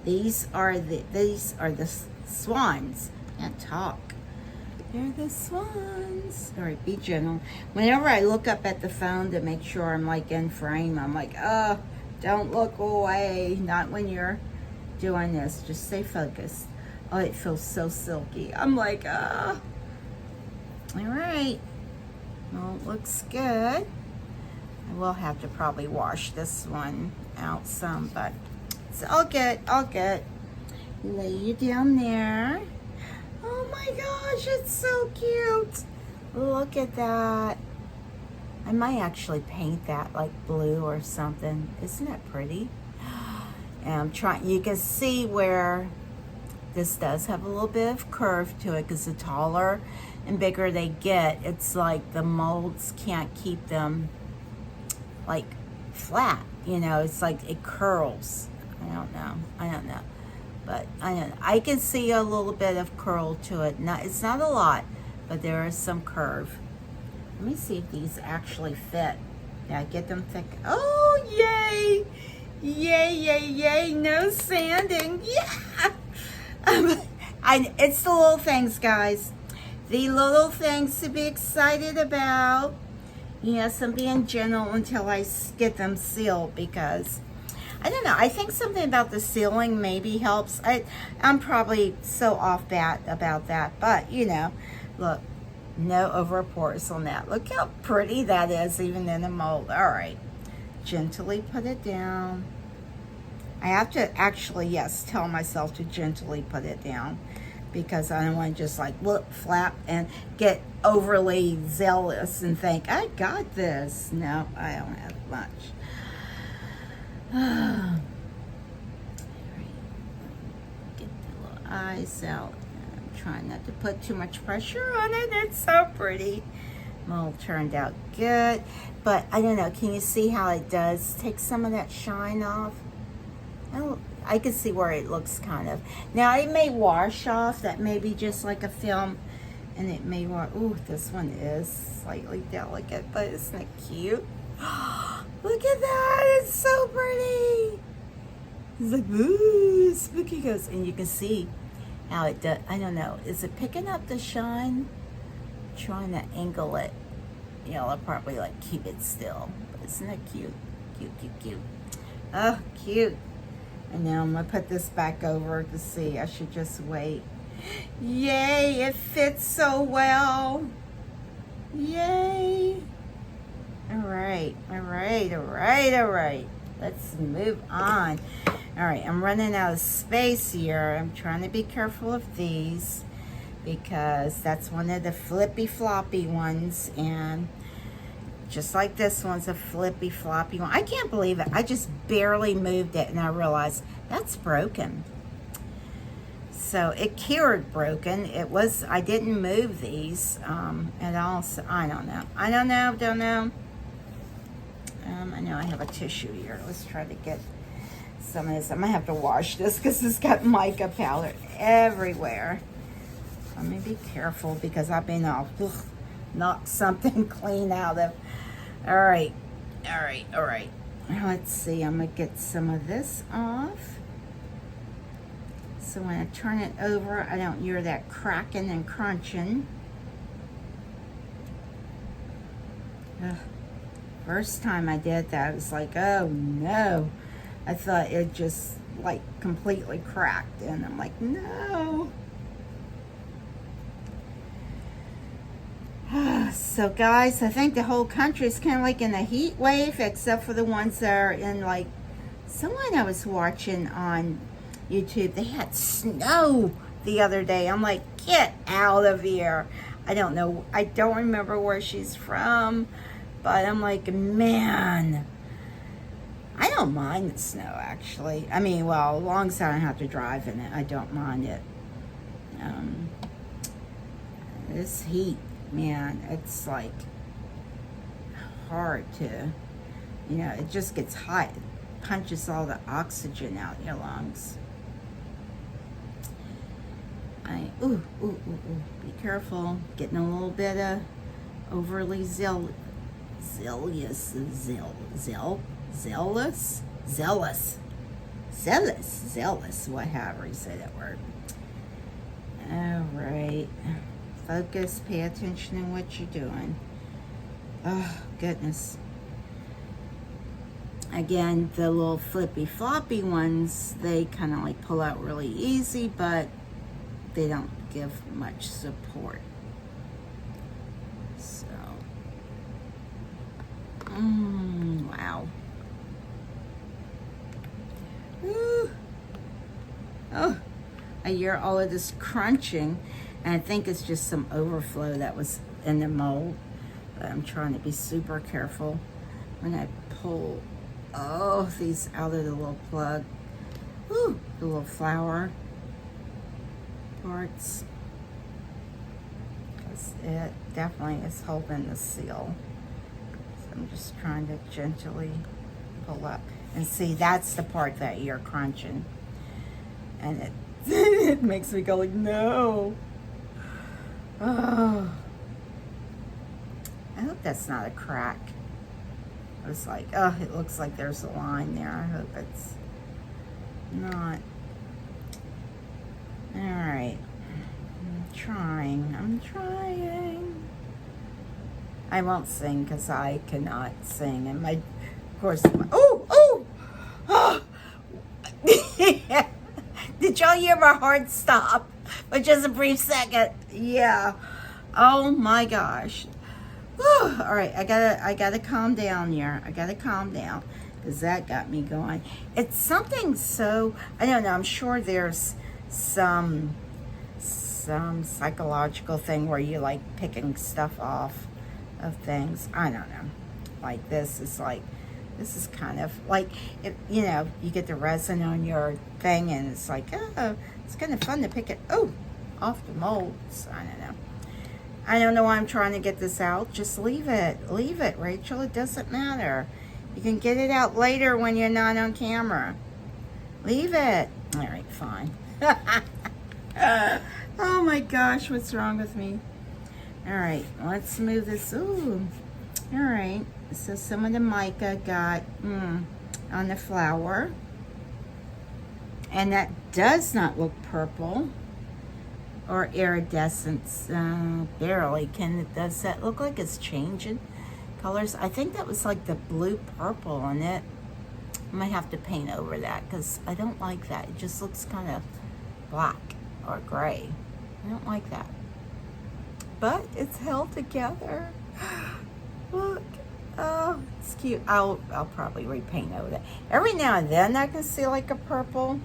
S1: These are the swans. Can't talk. They're the swans. All right, be gentle. Whenever I look up at the phone to make sure I'm like in frame, I'm like, oh, don't look away. Not when you're doing this. Just stay focused. Oh, it feels so silky. I'm like, all right. Well, it looks good. I will have to probably wash this one out some, but it's all good, all good. Lay you down there. Oh my gosh, it's so cute. Look at that. I might actually paint that like blue or something. Isn't that pretty? And I'm trying, you can see where this does have a little bit of curve to it because the taller and bigger they get, it's like the molds can't keep them like flat. It's like it curls. I don't know. But I can see a little bit of curl to it. It's not a lot, but there is some curve. Let me see if these actually fit. Yeah, get them thick. Oh, yay! Yay, yay, yay. No sanding. Yeah! It's the little things, guys. The little things to be excited about. Yes, I'm being gentle until I get them sealed because I don't know. I think something about the sealing maybe helps. I'm probably so off bat about that. But, look, no over pours on that. Look how pretty that is, even in a mold. All right. Gently put it down. I have to actually, yes, tell myself to gently put it down because I don't want to just like look, flap, and get overly zealous and think, I got this. No, I don't have much. Get the little eyes out. I'm trying not to put too much pressure on it. It's so pretty. Mold turned out good, but I don't know. Can you see how it does take some of that shine off? I can see where it looks kind of. Now it may wash off. That may be just like a film, and it may wash. Ooh, this one is slightly delicate, but isn't it cute? Look at that! It's so pretty. It's like ooh, spooky ghost, and you can see how it does. I don't know. Is it picking up the shine? I'm trying to angle it. I'll probably like keep it still. But isn't it cute? Cute, cute, cute. Oh, cute. And now I'm gonna put this back over to see. I should just wait. Yay! It fits so well. Yay! All right, all right, all right, all right. Let's move on. All right, I'm running out of space here. I'm trying to be careful of these because that's one of the flippy floppy ones, and just like this one's a flippy floppy one. I can't believe it. I just barely moved it and I realized that's broken. So it cured broken. I didn't move these at all. So I don't know. Don't know. I know I have a tissue here. Let's try to get some of this. I'm gonna have to wash this because it's got mica powder everywhere. Let me be careful because I've been all knock something clean out of. All right, all right, all right. Now let's see, I'm gonna get some of this off. So when I turn it over, I don't hear that cracking and crunching. Ugh. First time I did that, I was like, oh no. I thought it just like completely cracked, and I'm like, no. So guys, I think the whole country is kind of like in a heat wave, except for the ones that are in, like, someone I was watching on YouTube, they had snow the other day. I'm like, get out of here. I don't know, I don't remember where she's from, but I'm like, man, I don't mind the snow, actually. I mean, well, as long as I don't have to drive in it, I don't mind it. This heat, man, it's like hard to, you know, it just gets hot. It punches all the oxygen out your lungs. Ooh, be careful. Getting a little bit of overly zealous, whatever you say that word. All right. Focus, pay attention in what you're doing. Oh, goodness. Again, the little flippy floppy ones, they kind of like pull out really easy, but they don't give much support. So, wow. Ooh. Oh, I hear all of this crunching, and I think it's just some overflow that was in the mold. But I'm trying to be super careful when I pull these out of the little plug. Ooh, the little flower parts. Because it definitely is holding the seal. So I'm just trying to gently pull up. And see, that's the part that you're crunching. And it, it makes me go like, no. Oh. I hope that's not a crack. I was like, oh, it looks like there's a line there. I hope it's not. All right. I'm trying. I won't sing because I cannot sing. And of course, oh! Did y'all hear my heart stop for just a brief second? Yeah. Oh my gosh. Whew. All right, I gotta calm down here. I gotta calm down because that got me going. It's something so, I don't know. I'm sure there's some psychological thing where you like picking stuff off of things. I don't know. Like this is kind of like, you know, you get the resin on your thing and it's like, oh, it's kind of fun to pick it off the molds. I don't know. I don't know why I'm trying to get this out. Just leave it, Rachel. It doesn't matter. You can get it out later when you're not on camera. Leave it. All right, fine. Oh my gosh, what's wrong with me? All right, let's move this. Ooh, all right. So some of the mica got on the flower. And that does not look purple or iridescence, barely. Does that look like it's changing colors? I think that was like the blue purple on it. I might have to paint over that because I don't like that. It just looks kind of black or gray. I don't like that. But it's held together. Look. Oh, it's cute. I'll probably repaint over that. Every now and then I can see like a purple,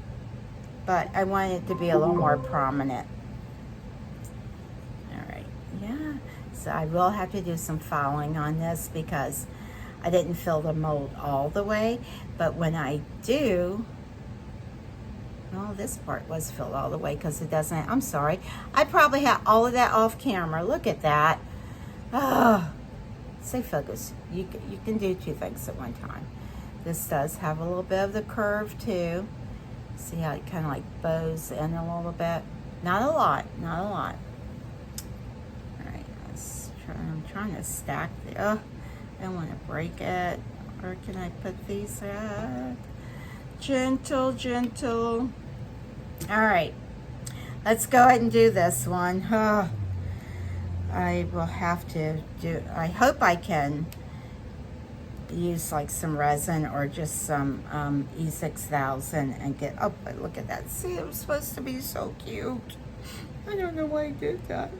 S1: but I want it to be a little more prominent. All right, yeah. So I will have to do some filing on this because I didn't fill the mold all the way, but when I do, well, this part was filled all the way because it doesn't, I'm sorry. I probably had all of that off camera. Look at that. Oh. Stay focused. You can do two things at one time. This does have a little bit of the curve too. See how it kind of like bows in a little bit? Not a lot, not a lot. All right, let's I'm trying to stack the, oh, I don't want to break it. Where can I put these at? Gentle, gentle. All right, let's go ahead and do this one. Oh, I will have to do, I hope I can use like some resin or just some E6000 and get, oh, but look at that. See, it was supposed to be so cute. I don't know why I did that.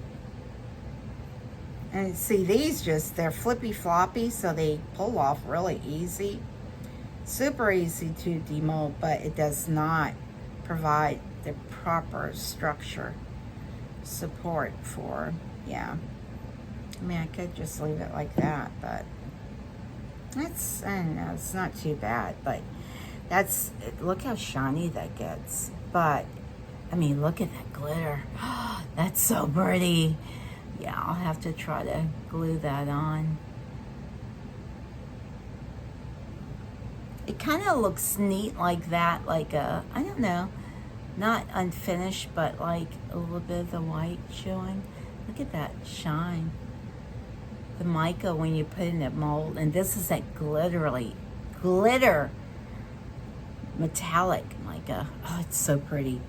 S1: And see, these just, they're flippy floppy, so they pull off really easy. Super easy to demold, but it does not provide the proper structure support for, yeah. I mean, I could just leave it like that, but that's, I don't know, it's not too bad, but that's, look how shiny that gets. But, I mean, look at that glitter. That's so pretty. Yeah, I'll have to try to glue that on. It kind of looks neat like that, like a, I don't know, not unfinished, but like a little bit of the white showing. Look at that shine. The mica when you put it in a mold, and this is that glitter metallic mica. Oh, it's so pretty.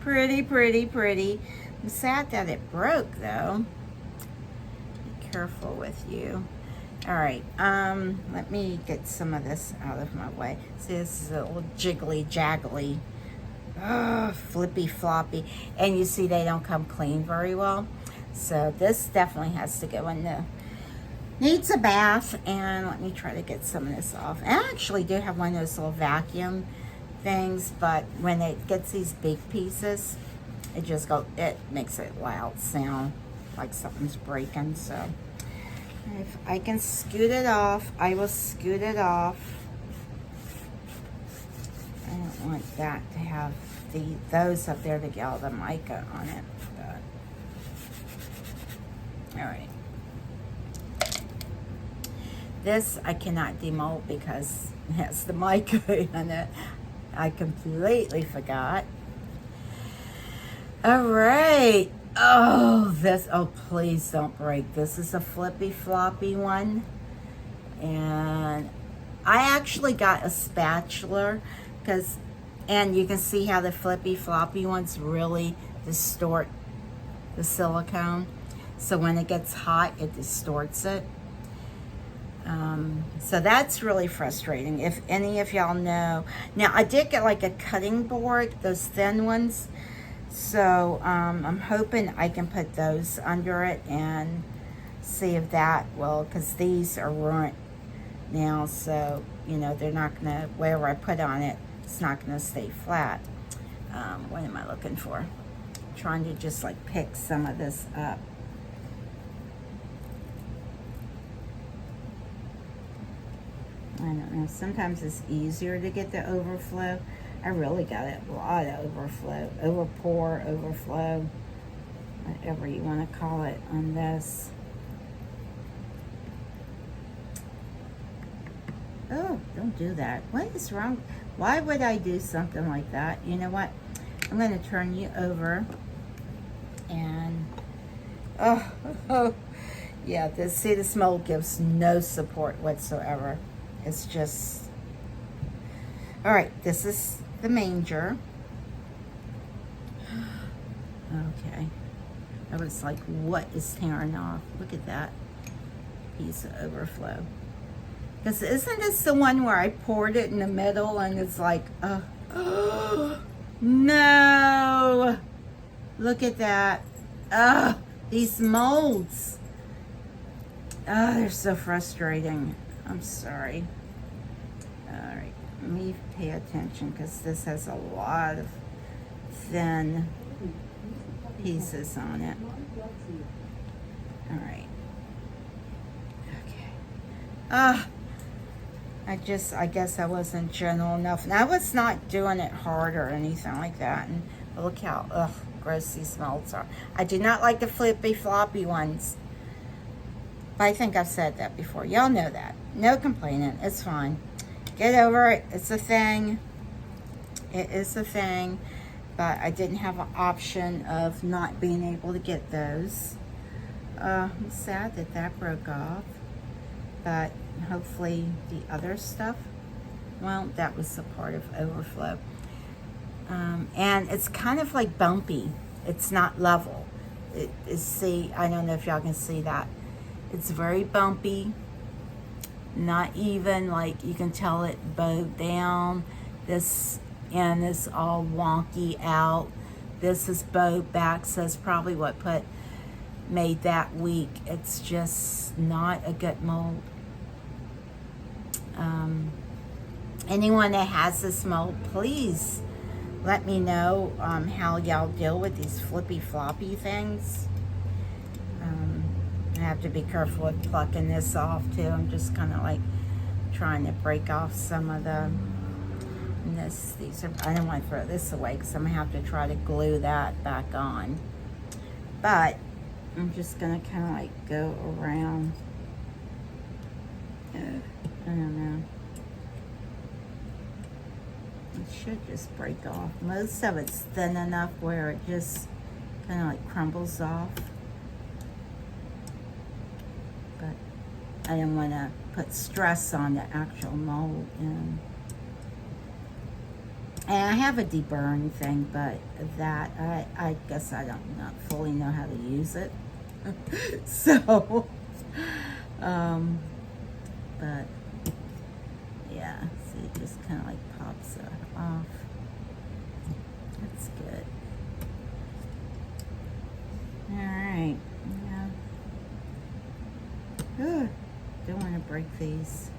S1: Pretty, pretty, pretty. I'm sad that it broke though. Be careful with you. All right, let me get some of this out of my way. See, this is a little jiggly jaggly. Oh, flippy floppy. And you see they don't come clean very well. So this definitely has to go in the, needs a bath. And let me try to get some of this off. And I actually do have one of those little vacuum things, but when it gets these big pieces, it just goes, it makes a loud sound like something's breaking. So if I can scoot it off, I will scoot it off. I don't want that to have those up there to get all the mica on it. But, all right. This I cannot demold because it has the mica in it. I completely forgot. All right. Oh, this, oh, please don't break. This is a flippy floppy one. And I actually got a spatula because, and you can see how the flippy floppy ones really distort the silicone. So when it gets hot, it distorts it. So that's really frustrating. If any of y'all know. Now, I did get like a cutting board, those thin ones. So I'm hoping I can put those under it and see if that will, because these are ruined now. So, you know, they're not going to, wherever I put on it, it's not going to stay flat. What am I looking for? I'm trying to just like pick some of this up. I don't know, sometimes it's easier to get the overflow. I really got a lot of overflow, overflow, whatever you want to call it on this. Oh, don't do that. What is wrong? Why would I do something like that? You know what? I'm going to turn you over and, oh, yeah, see, this mold gives no support whatsoever. It's just, all right, this is the manger. Okay. I was like, what is tearing off? Look at that piece of overflow. Because isn't this the one where I poured it in the middle and it's like, no. Look at that. These molds. They're so frustrating. I'm sorry. All right, let me pay attention because this has a lot of thin pieces on it. All right. Okay. I guess I wasn't gentle enough. And I was not doing it hard or anything like that. And look how gross these molds are. I do not like the flippy floppy ones. But I think I've said that before. Y'all know that. No complaining. It's fine. Get over it. It's a thing. It is a thing. But I didn't have an option of not being able to get those. I'm sad that that broke off, but hopefully the other stuff, well, that was a part of overflow. And it's kind of like bumpy. It's not level. It is, see, I don't know if y'all can see that. It's very bumpy, not even, like you can tell it bowed down. This end is all wonky out. This is bowed back, so it's probably what made that weak. It's just not a good mold. Anyone that has this mold, please let me know how y'all deal with these flippy floppy things. I have to be careful with plucking this off too. I'm just kind of like trying to break off some of the, these are, I don't want to throw this away because I'm gonna have to try to glue that back on. But I'm just gonna kind of like go around. I don't know. It should just break off. Most of it's thin enough where it just kind of like crumbles off. But I don't want to put stress on the actual mold. And I have a deburring thing, but that, I guess I don't not fully know how to use it. So, but yeah, see, it just kind of like pops off. That's good. All right, yeah. Don't want to break these.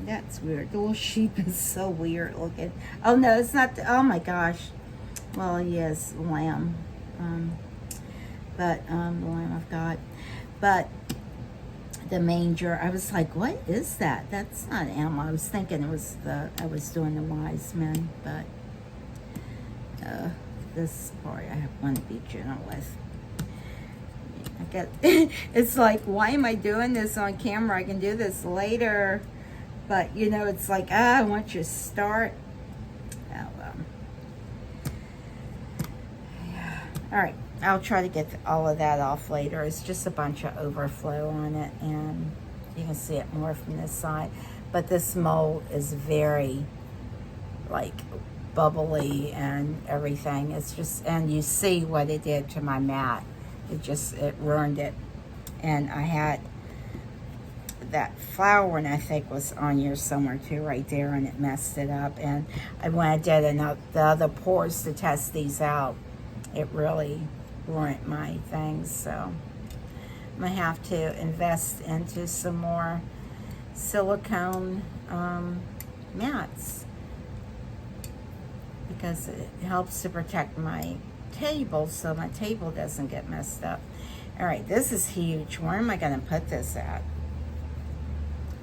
S1: That's weird. The little sheep is so weird looking. Oh no, it's not. Oh my gosh. Well, yes, lamb. The lamb of God. But the manger, I was like, what is that? That's not an animal. I was thinking it was I was doing the wise men, but this part I want to be gentle with. I get, it's like, why am I doing this on camera? I can do this later. But, you know, it's like, I want you to start. Oh, well. Yeah. All right. I'll try to get all of that off later. It's just a bunch of overflow on it. And you can see it more from this side. But this mold is very, like, bubbly and everything. It's just, and you see what it did to my mat. It ruined it. And I had that flower one, I think, was on here somewhere too, right there, and it messed it up. And when I did the other pours to test these out, it really ruined my things. So I'm gonna have to invest into some more silicone mats, because it helps to protect my table so my table doesn't get messed up. All right, this is huge. Where am I gonna put this at?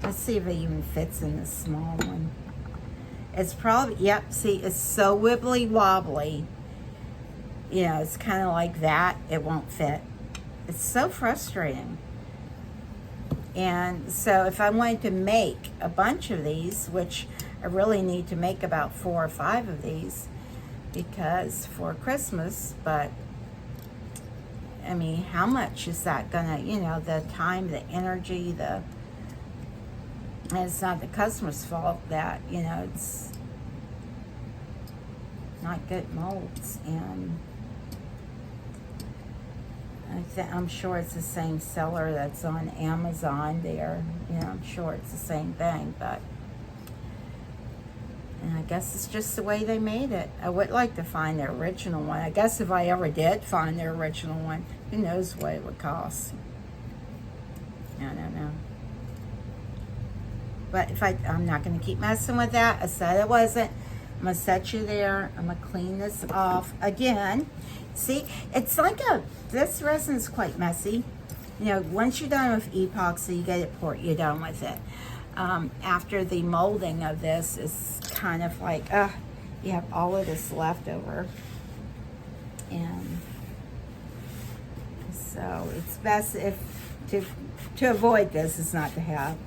S1: Let's see if it even fits in this small one. It's probably, yep, see, it's so wibbly wobbly. You know, it's kind of like that. It won't fit. It's so frustrating. And so if I wanted to make a bunch of these, which I really need to make about 4 or 5 of these, because for Christmas, but I mean, how much is that gonna, you know, the time, the energy, and it's not the customer's fault that, you know, it's not good molds. And I'm sure it's the same seller that's on Amazon there. You know, I'm sure it's the same thing, but and I guess it's just the way they made it. I would like to find the original one. I guess if I ever did find the original one, who knows what it would cost. I don't know. But if I'm not going to keep messing with that. I said I wasn't. I'm going to set you there. I'm going to clean this off again. See, it's like this resin is quite messy. You know, once you're done with epoxy, you get it poured, you're done with it. After the molding of this, is kind of like, you have all of this left over. And so it's best if, to avoid this, is not to have,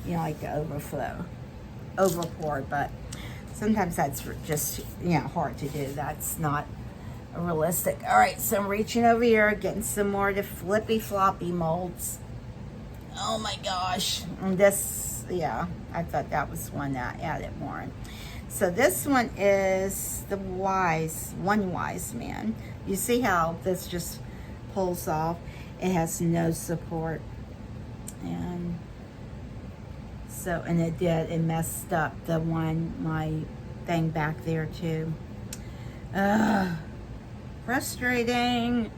S1: you know, like the overpour, but sometimes that's just, you know, hard to do. That's not realistic. All right, so I'm reaching over here, getting some more of the flippy floppy molds. Oh my gosh. And this, yeah, I thought that was one that I added more in. So this one is the One Wise Man. You see how this just pulls off? It has no support. And so, and it messed up my thing back there too. Frustrating.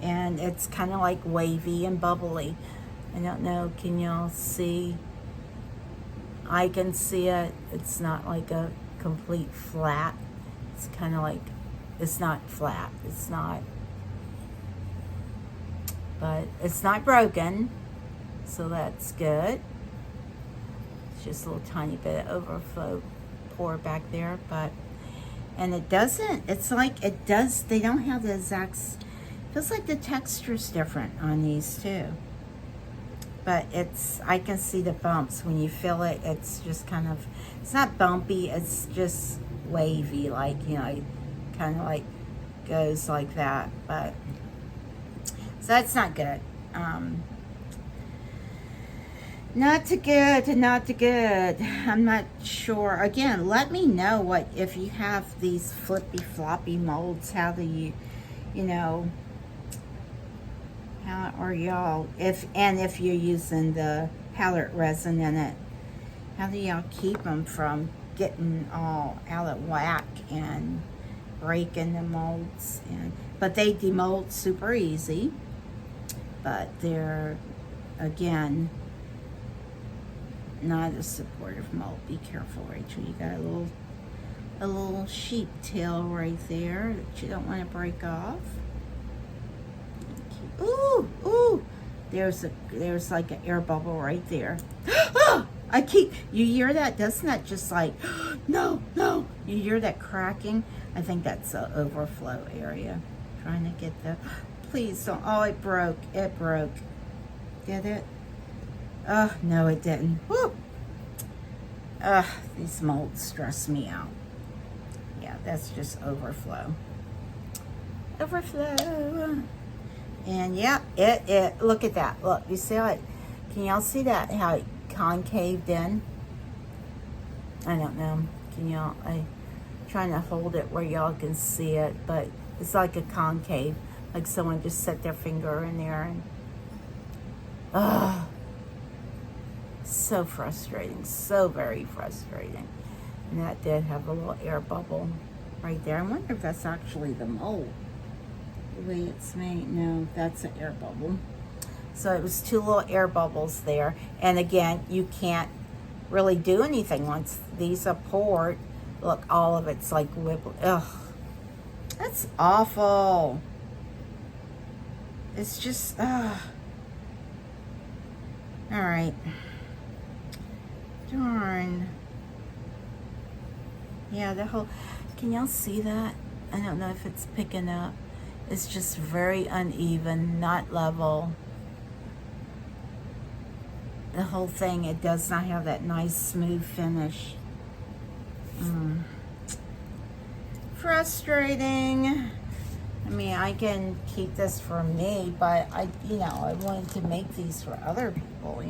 S1: And it's kind of like wavy and bubbly. I don't know, can y'all see? I can see it. It's not like a complete flat. It's kind of like, it's not flat. It's not, but it's not broken. So that's good. It's just a little tiny bit of overflow pour back there, but, and it doesn't, it's like it does, they don't have the exact, feels like the texture's different on these too. But it's, I can see the bumps when you feel it. It's just kind of, it's not bumpy, it's just wavy, like, you know, it kind of like goes like that. But so that's not good. Not too good, not too good. I'm not sure. Again, let me know what, if you have these flippy floppy molds, how do you know, how are y'all, if you're using the palette resin in it, how do y'all keep them from getting all out of whack and breaking the molds? And but they demold super easy, but they're, again, not a supportive mold. Be careful, Rachel. You got a little sheep tail right there that you don't want to break off. Ooh, ooh. There's like an air bubble right there. You hear that? Doesn't that just like, no. You hear that cracking? I think that's the overflow area. Trying to get the, please don't, oh, it broke. Did it? Oh, no, it didn't. Woo! These molds stress me out. Yeah, that's just overflow. And yeah, it look at that. Look, you see how it, can y'all see that, how it concaved in? I don't know. Can y'all, I'm trying to hold it where y'all can see it, but it's like a concave, like someone just set their finger in there and, so frustrating, so very frustrating. And that did have a little air bubble right there. I wonder if that's actually the mold. The way it's made, no, that's an air bubble. So it was two little air bubbles there. And again, you can't really do anything once these are poured. Look, all of it's like wibbly. Ugh, that's awful. It's just, all right. Darn. Yeah, the whole, can y'all see that? I don't know if it's picking up. It's just very uneven, not level. The whole thing, it does not have that nice smooth finish. Frustrating. I mean, I can keep this for me, but I wanted to make these for other people,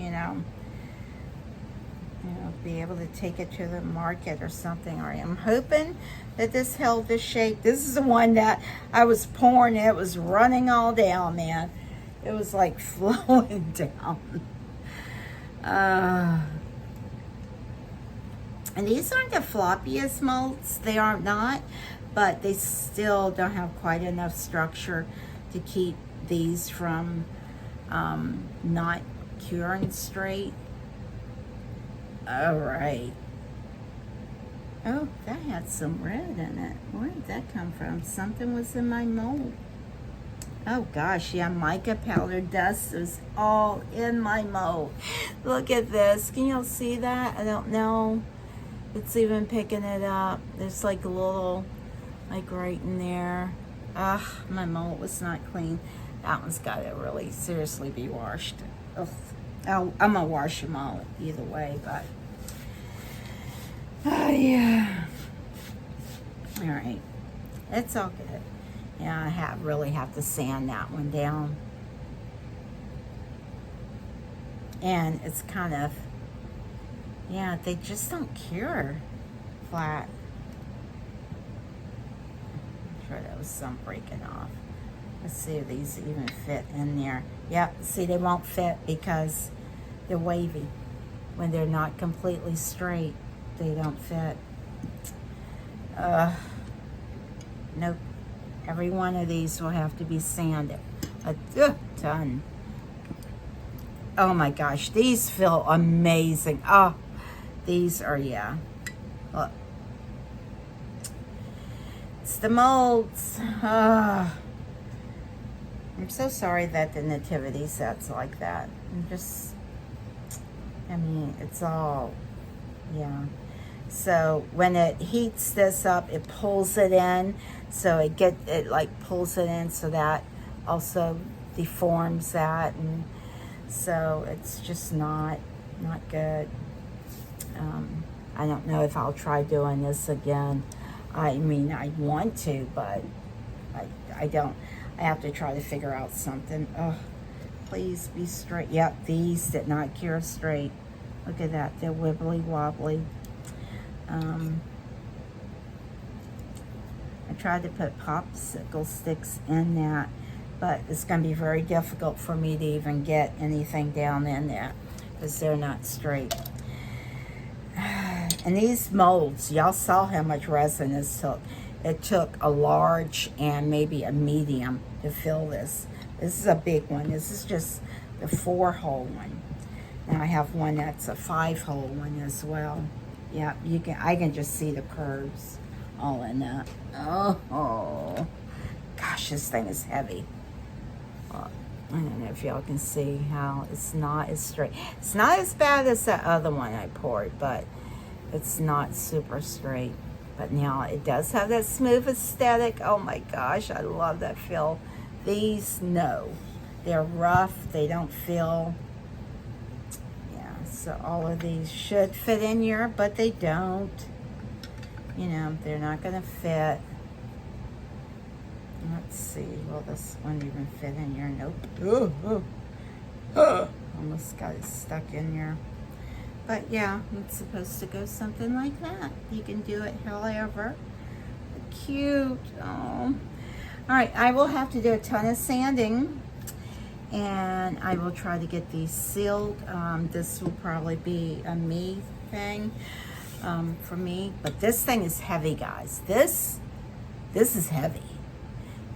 S1: be able to take it to the market or something. Or I'm hoping that this held this shape. This is the one that I was pouring. It was running all down, man. It was like flowing down. And these aren't the floppiest molds. They are not, but they still don't have quite enough structure to keep these from not curing straight. All right. Oh, that had some red in it. Where did that come from? Something was in my mold. Oh gosh, yeah, mica powder dust is all in my mold. Look at this. Can y'all see that? I don't know. It's even picking it up. There's like a little, like right in there. My mold was not clean. That one's got to really seriously be washed. Ugh. I'm gonna wash them all either way, but oh yeah. All right. It's all good. Yeah, I really have to sand that one down. And it's kind of, yeah, they just don't cure flat. I'm sure there was some breaking off. Let's see if these even fit in there. Yep, see, they won't fit because they're wavy. When they're not completely straight, they don't fit. Nope. Every one of these will have to be sanded a ton. Oh my gosh, these feel amazing. Oh, these are, yeah. Look. It's the molds. Oh. I'm so sorry that the Nativity set's like that. I mean, it's all, yeah. So when it heats this up, it pulls it in. So it like pulls it in, so that also deforms that, and so it's just not good. I don't know if I'll try doing this again. I mean, I want to, but I don't. I have to try to figure out something. Oh, please be straight. Yep, these did not cure straight. Look at that. They're wibbly wobbly. I tried to put popsicle sticks in that, but it's going to be very difficult for me to even get anything down in there because they're not straight. And these molds, y'all saw how much resin this took. It took a large and maybe a medium to fill this. This is a big one. This is just the 4-hole one. And I have one that's a 5-hole one as well. Yeah, I can just see the curves all in that. Oh, gosh, this thing is heavy. I don't know if y'all can see how it's not as straight. It's not as bad as that other one I poured, but it's not super straight. But now it does have that smooth aesthetic. Oh my gosh, I love that feel. These, no. They're rough. They don't feel. Yeah, so all of these should fit in here, but they don't. You know, they're not going to fit. Let's see. Will this one even fit in here? Nope. Almost got it stuck in here. But yeah, it's supposed to go something like that. You can do it however. Cute. Oh. All right, I will have to do a ton of sanding, and I will try to get these sealed. This will probably be a me thing for me. But this thing is heavy, guys. This is heavy.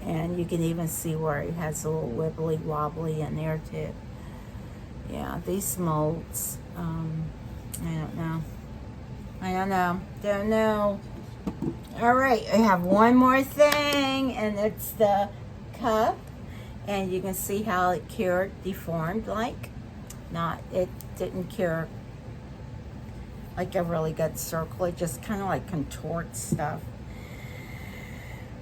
S1: And you can even see where it has a little wibbly wobbly in there too. Yeah, these molds, I don't know. All right, I have one more thing, and it's the cup. And you can see how it cured, deformed like. It didn't cure like a really good circle. It just kind of like contorts stuff.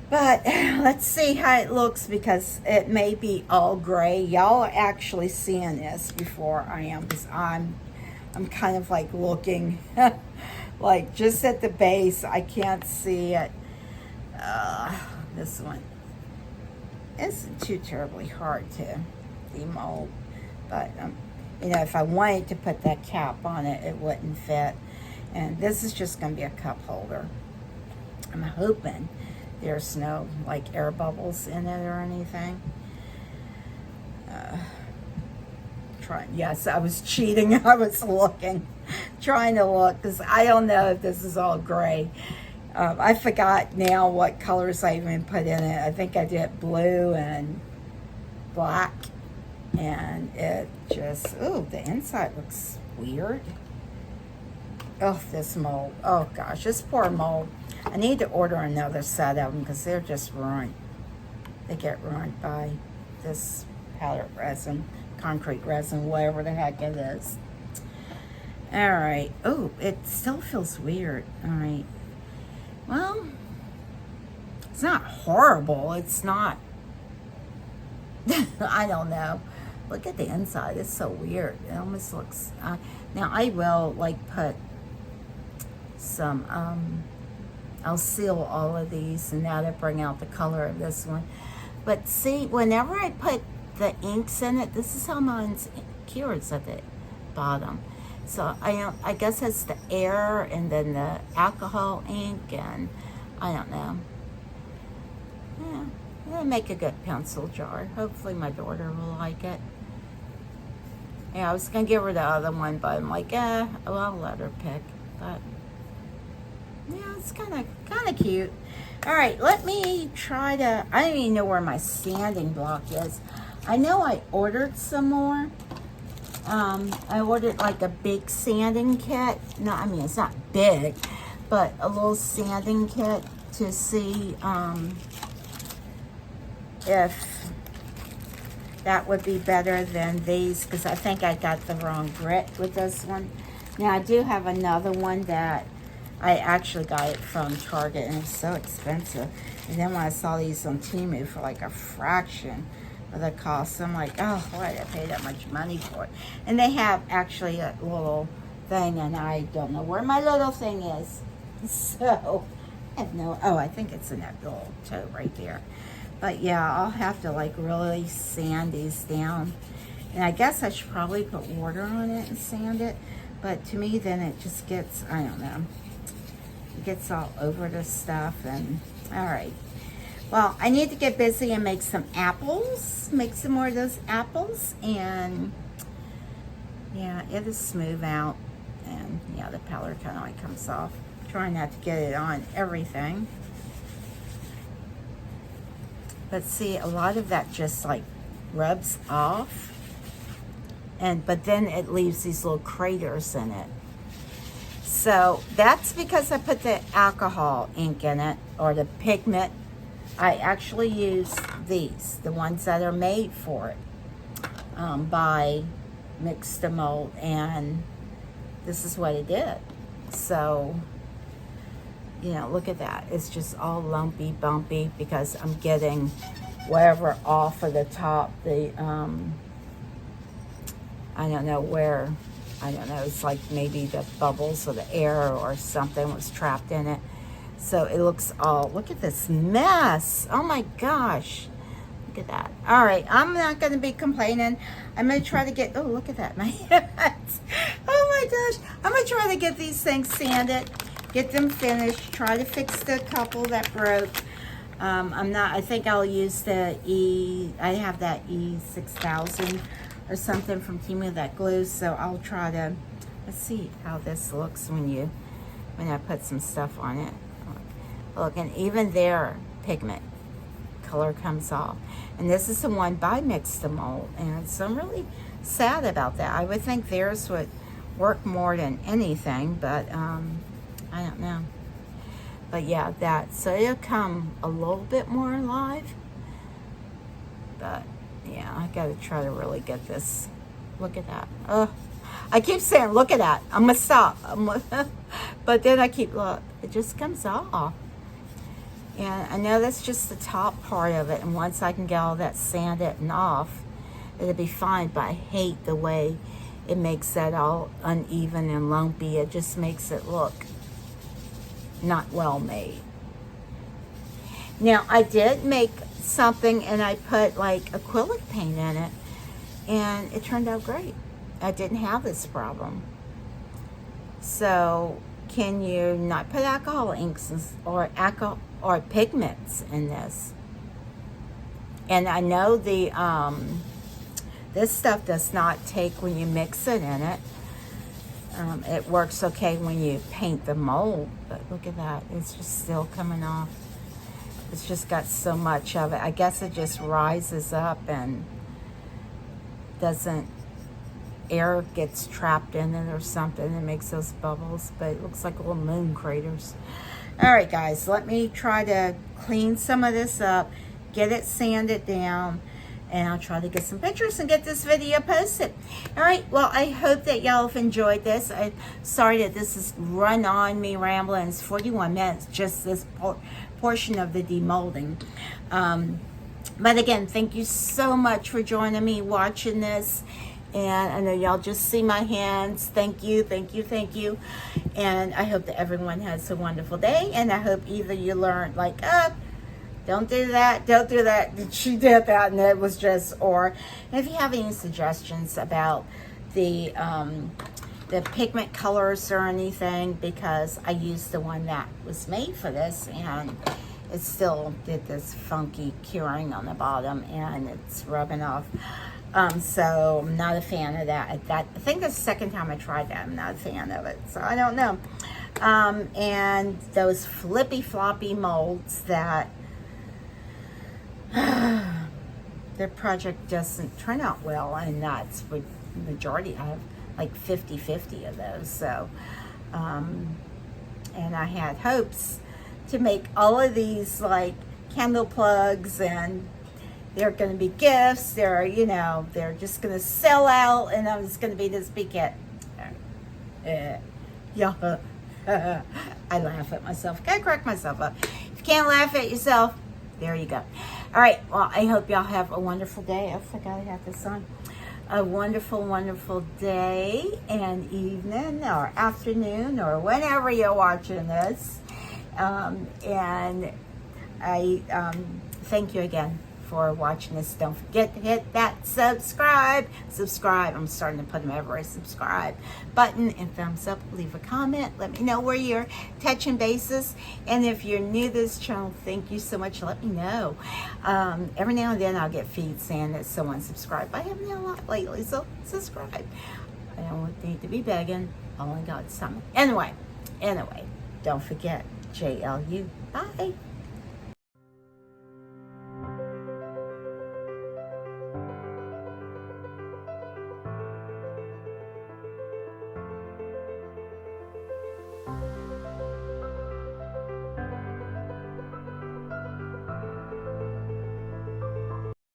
S1: But let's see how it looks, because it may be all gray. Y'all are actually seeing this before I am, because I'm kind of like looking like just at the base. I can't see it. This one isn't too terribly hard to demold, but you know, if I wanted to put that cap on it, it wouldn't fit. And this is just going to be a cup holder. I'm hoping there's no like air bubbles in it or anything. Yes, I was cheating. I was looking, trying to look, because I don't know if this is all gray. I forgot now what colors I even put in it. I think I did blue and black, and it just, ooh, the inside looks weird. Oh, this mold. Oh gosh, this poor mold. I need to order another set of them because they're just ruined. They get ruined by this powdered resin, concrete resin, whatever the heck it is. All right. Oh, it still feels weird. All right. Well, it's not horrible. It's not. I don't know. Look at the inside. It's so weird. It almost looks. Now I will like put some I'll seal all of these, and that'll bring out the color of this one. But see, whenever I put the inks in it, this is how mine cures at the bottom. So I guess it's the air and then the alcohol ink, and I don't know. Yeah, it'll make a good pencil jar. Hopefully my daughter will like it. Yeah, I was gonna give her the other one, but I'm like, well, I'll let her pick. But yeah, it's kind of cute. All right, let me try to. I don't even know where my sanding block is. I know I ordered some more. I ordered like a big sanding kit. No, I mean it's not big, but a little sanding kit to see if that would be better than these, because I think I got the wrong grit with this one. Now I do have another one that I actually got it from Target, and it's so expensive. And then when I saw these on Temu for like a fraction of the cost, I'm like, oh, why did I pay that much money for it? And they have actually a little thing, and I don't know where my little thing is. So I have no, oh, I think it's in that little tote right there. But yeah, I'll have to like really sand these down. And I guess I should probably put water on it and sand it. But to me, then it just gets, I don't know, it gets all over the stuff. And all right. Well, I need to get busy and make some apples. Make some more of those apples. And yeah, it'll smooth out. And yeah, the powder kind of like comes off. Trying not to get it on everything. But see, a lot of that just like rubs off. But then it leaves these little craters in it. So that's because I put the alcohol ink in it, or the pigment. I actually use these, the ones that are made for it, by Mix2Mold, and this is what it did. So, you know, look at that. It's just all lumpy, bumpy, because I'm getting whatever off of the top, the, I don't know where, I don't know, it's like maybe the bubbles or the air or something was trapped in it. So it looks all, look at this mess. Oh my gosh. Look at that. All right, I'm not going to be complaining. I'm going to try to get, oh, look at that, my hands. Oh my gosh. I'm going to try to get these things sanded, get them finished, try to fix the couple that broke. I think I'll use the I have that E6000 or something from Temu that glues, so I'll try to, let's see how this looks when I put some stuff on it. Look, and even their pigment color comes off. And this is the one by Mix2Mold, and so I'm really sad about that. I would think theirs would work more than anything, but I don't know. But yeah, so it'll come a little bit more alive. But yeah, I gotta try to really get this. Look at that. I keep saying, look at that. I'm gonna stop. But then I keep, look, it just comes off. And I know that's just the top part of it. And once I can get all that sanded and off, it'll be fine. But I hate the way it makes that all uneven and lumpy. It just makes it look not well made. Now, I did make something and I put like acrylic paint in it, and it turned out great. I didn't have this problem. So can you not put alcohol inks or pigments in this? And I know the this stuff does not take when you mix it in it. It works okay when you paint the mold, but look at that. It's just still coming off. It's just got so much of it. I guess it just rises up and doesn't, air gets trapped in it or something. It makes those bubbles, but it looks like little moon craters. All right, guys, let me try to clean some of this up, get it sanded down, and I'll try to get some pictures and get this video posted. All right, well, I hope that y'all have enjoyed this. I'm sorry that this is run on me rambling. It's 41 minutes, just this portion of the demolding. But again, thank you so much for joining me, watching this. And I know y'all just see my hands. Thank you, thank you, thank you. And I hope that everyone has a wonderful day. And I hope either you learned like, don't do that, don't do that. She did that and it was just, or if you have any suggestions about the pigment colors or anything, because I used the one that was made for this and it still did this funky curing on the bottom and it's rubbing off. So I'm not a fan of that. I think that's the second time I tried that. I'm not a fan of it, so I don't know. And those flippy floppy molds that their project doesn't turn out well, and that's what the majority. I have like 50-50 of those. So, and I had hopes to make all of these like candle plugs, and they're going to be gifts. They're, you know, they're just going to sell out, and I'm just going to be this big hit. Yeah, I laugh at myself. Gotta correct myself up. If you can't laugh at yourself, there you go. All right. Well, I hope y'all have a wonderful day. I forgot I have this on. A wonderful, wonderful day and evening or afternoon or whenever you're watching this. And I thank you again for watching this. Don't forget to hit that subscribe. I'm starting to put them everywhere. Subscribe button and thumbs up. Leave a comment. Let me know where you're touching bases. And if you're new to this channel, thank you so much. Let me know. Every now and then I'll get feeds saying that someone subscribed. I haven't had a lot lately, so subscribe. I don't need to be begging. Only God's time. Anyway, don't forget JLU. Bye.